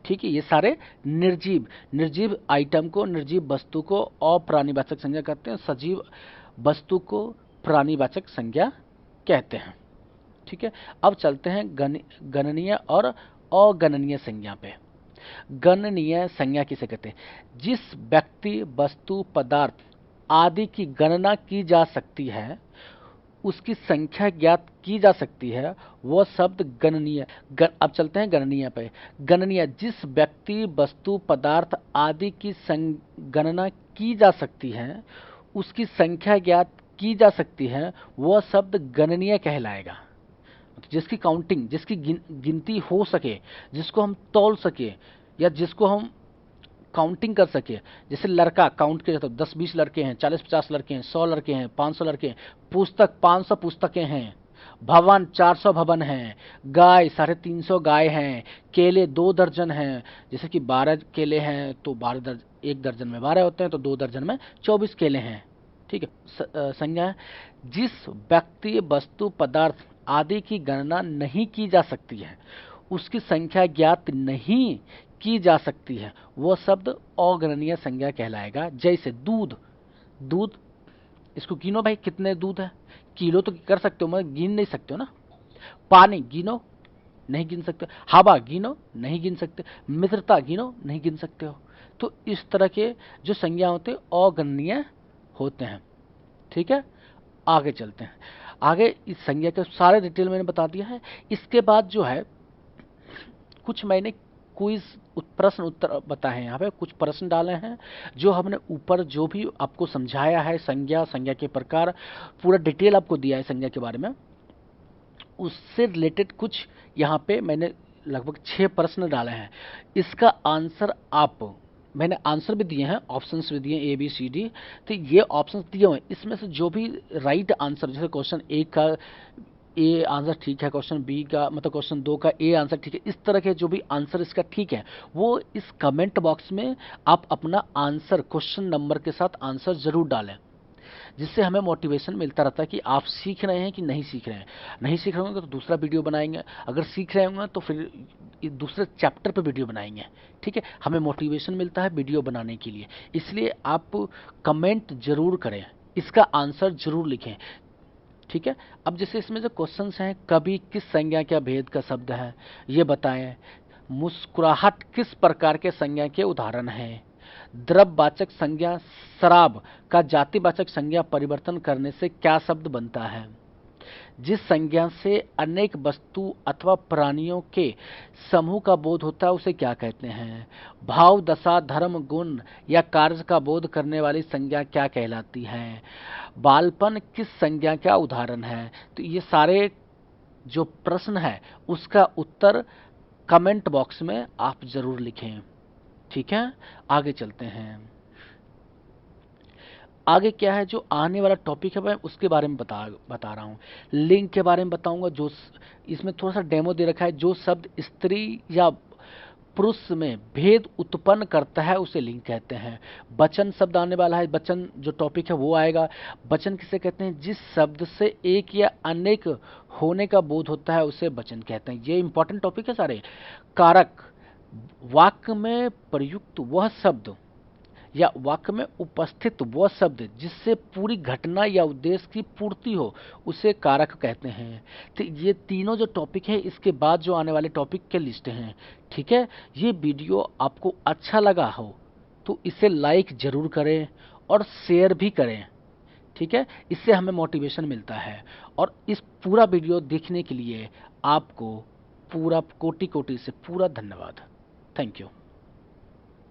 ठीक है, ये सारे निर्जीव, निर्जीव आइटम को, निर्जीव वस्तु को अप्राणीवाचक संज्ञा कहते हैं, सजीव वस्तु को प्राणीवाचक संज्ञा कहते हैं। ठीक है, अब चलते हैं गणनीय और अगणनीय संज्ञा पे। गणनीय संज्ञा किसे कहते हैं, जिस व्यक्ति, वस्तु, पदार्थ आदि की गणना की जा सकती है, उसकी संख्या ज्ञात की जा सकती है, वह शब्द गणनीय। अब चलते हैं गणनीय पे। गणनीय, जिस व्यक्ति, वस्तु, पदार्थ आदि की गणना की जा सकती है, उसकी संख्या ज्ञात की जा सकती है, वह शब्द गणनीय कहलाएगा। जिसकी काउंटिंग, जिसकी गिनती हो सके, जिसको हम तौल सके, या जिसको हम काउंटिंग कर सके। जैसे लड़का काउंट किया जाता है, 10-20 लड़के हैं, 40-50 लड़के हैं, 100 लड़के हैं, 500 लड़के हैं। पुस्तक 500 पुस्तकें हैं। भवन 400 भवन हैं। गाय 350 गाय हैं। केले 2 दर्जन हैं। जैसे कि 12 केले हैं तो 1 दर्जन में 12 होते हैं, तो 2 दर्जन में 24 केले हैं। ठीक है, संज्ञा, जिस व्यक्ति, वस्तु, पदार्थ आदि की गणना नहीं की जा सकती है, उसकी संख्या ज्ञात नहीं की जा सकती है, वह शब्द अगणनीय संज्ञा कहलाएगा। जैसे दूध, दूध इसको गिनो भाई, कितने दूध है, किलो तो कर सकते हो, मगर गिन नहीं सकते हो ना। पानी गिनो, नहीं गिन सकते। हवा गिनो, नहीं गिन सकते। मित्रता गिनो, नहीं गिन सकते हो। तो इस तरह के जो संज्ञा होते हैं अगणनीय होते हैं। ठीक है, आगे चलते हैं। आगे इस संज्ञा के सारे डिटेल मैंने बता दिया है। इसके बाद जो है कुछ मैंने क्विज प्रश्न उत्तर बताए हैं, यहाँ पे कुछ प्रश्न डाले हैं, जो हमने ऊपर जो भी आपको समझाया है, संज्ञा, संज्ञा के प्रकार, पूरा डिटेल आपको दिया है संज्ञा के बारे में, उससे रिलेटेड कुछ यहाँ पे मैंने लगभग 6 प्रश्न डाले हैं। इसका आंसर आप मैंने आंसर भी दिए हैं, ऑप्शंस भी दिए ए बी सी डी। तो ये ऑप्शंस दिए हुए हैं, इसमें से जो भी राइट आंसर, जैसे क्वेश्चन ए का ए आंसर ठीक है, क्वेश्चन बी का मतलब क्वेश्चन 2 का ए आंसर ठीक है, इस तरह के जो भी आंसर इसका ठीक है, वो इस कमेंट बॉक्स में आप अपना आंसर क्वेश्चन नंबर के साथ आंसर जरूर डालें, जिससे हमें मोटिवेशन मिलता रहता है कि आप सीख रहे हैं कि नहीं सीख रहे हैं। नहीं सीख रहे होंगे तो दूसरा वीडियो बनाएंगे, अगर सीख रहे होंगे तो फिर दूसरे चैप्टर पे वीडियो बनाएंगे। ठीक है, हमें मोटिवेशन मिलता है वीडियो बनाने के लिए, इसलिए आप कमेंट जरूर करें, इसका आंसर जरूर लिखें। ठीक है, अब जैसे इसमें जो क्वेश्चंस हैं, कभी किस संज्ञा के भेद का शब्द है ये बताएं, मुस्कुराहट किस प्रकार के संज्ञा के उदाहरण हैं, द्रव्यवाचक संज्ञा शराब का जातिवाचक संज्ञा परिवर्तन करने से क्या शब्द बनता है, जिस संज्ञा से अनेक वस्तु अथवा प्राणियों के समूह का बोध होता है उसे क्या कहते हैं, भाव दशा धर्म गुण या कार्य का बोध करने वाली संज्ञा क्या कहलाती है, बालपन किस संज्ञा का उदाहरण है। तो ये सारे जो प्रश्न है उसका उत्तर कमेंट बॉक्स में आप जरूर लिखें। ठीक है, आगे चलते हैं। आगे क्या है, जो आने वाला टॉपिक है मैं उसके बारे में बता रहा हूँ। लिंग के बारे में बताऊंगा, जो इसमें थोड़ा सा डेमो दे रखा है, जो शब्द स्त्री या पुरुष में भेद उत्पन्न करता है उसे लिंग कहते हैं। वचन शब्द आने वाला है, वचन जो टॉपिक है वो आएगा। वचन किसे कहते हैं, जिस शब्द से एक या अनेक होने का बोध होता है उसे वचन कहते हैं। ये इंपॉर्टेंट टॉपिक है सारे। कारक, वाक्य में प्रयुक्त वह शब्द या वाक्य में उपस्थित वह शब्द जिससे पूरी घटना या उद्देश्य की पूर्ति हो उसे कारक कहते हैं। तो ये तीनों जो टॉपिक है, इसके बाद जो आने वाले टॉपिक के लिस्ट हैं। ठीक है, ये वीडियो आपको अच्छा लगा हो तो इसे लाइक जरूर करें और शेयर भी करें। ठीक है, इससे हमें मोटिवेशन मिलता है। और इस पूरा वीडियो देखने के लिए आपको पूरा कोटि कोटि से पूरा धन्यवाद। Thank you.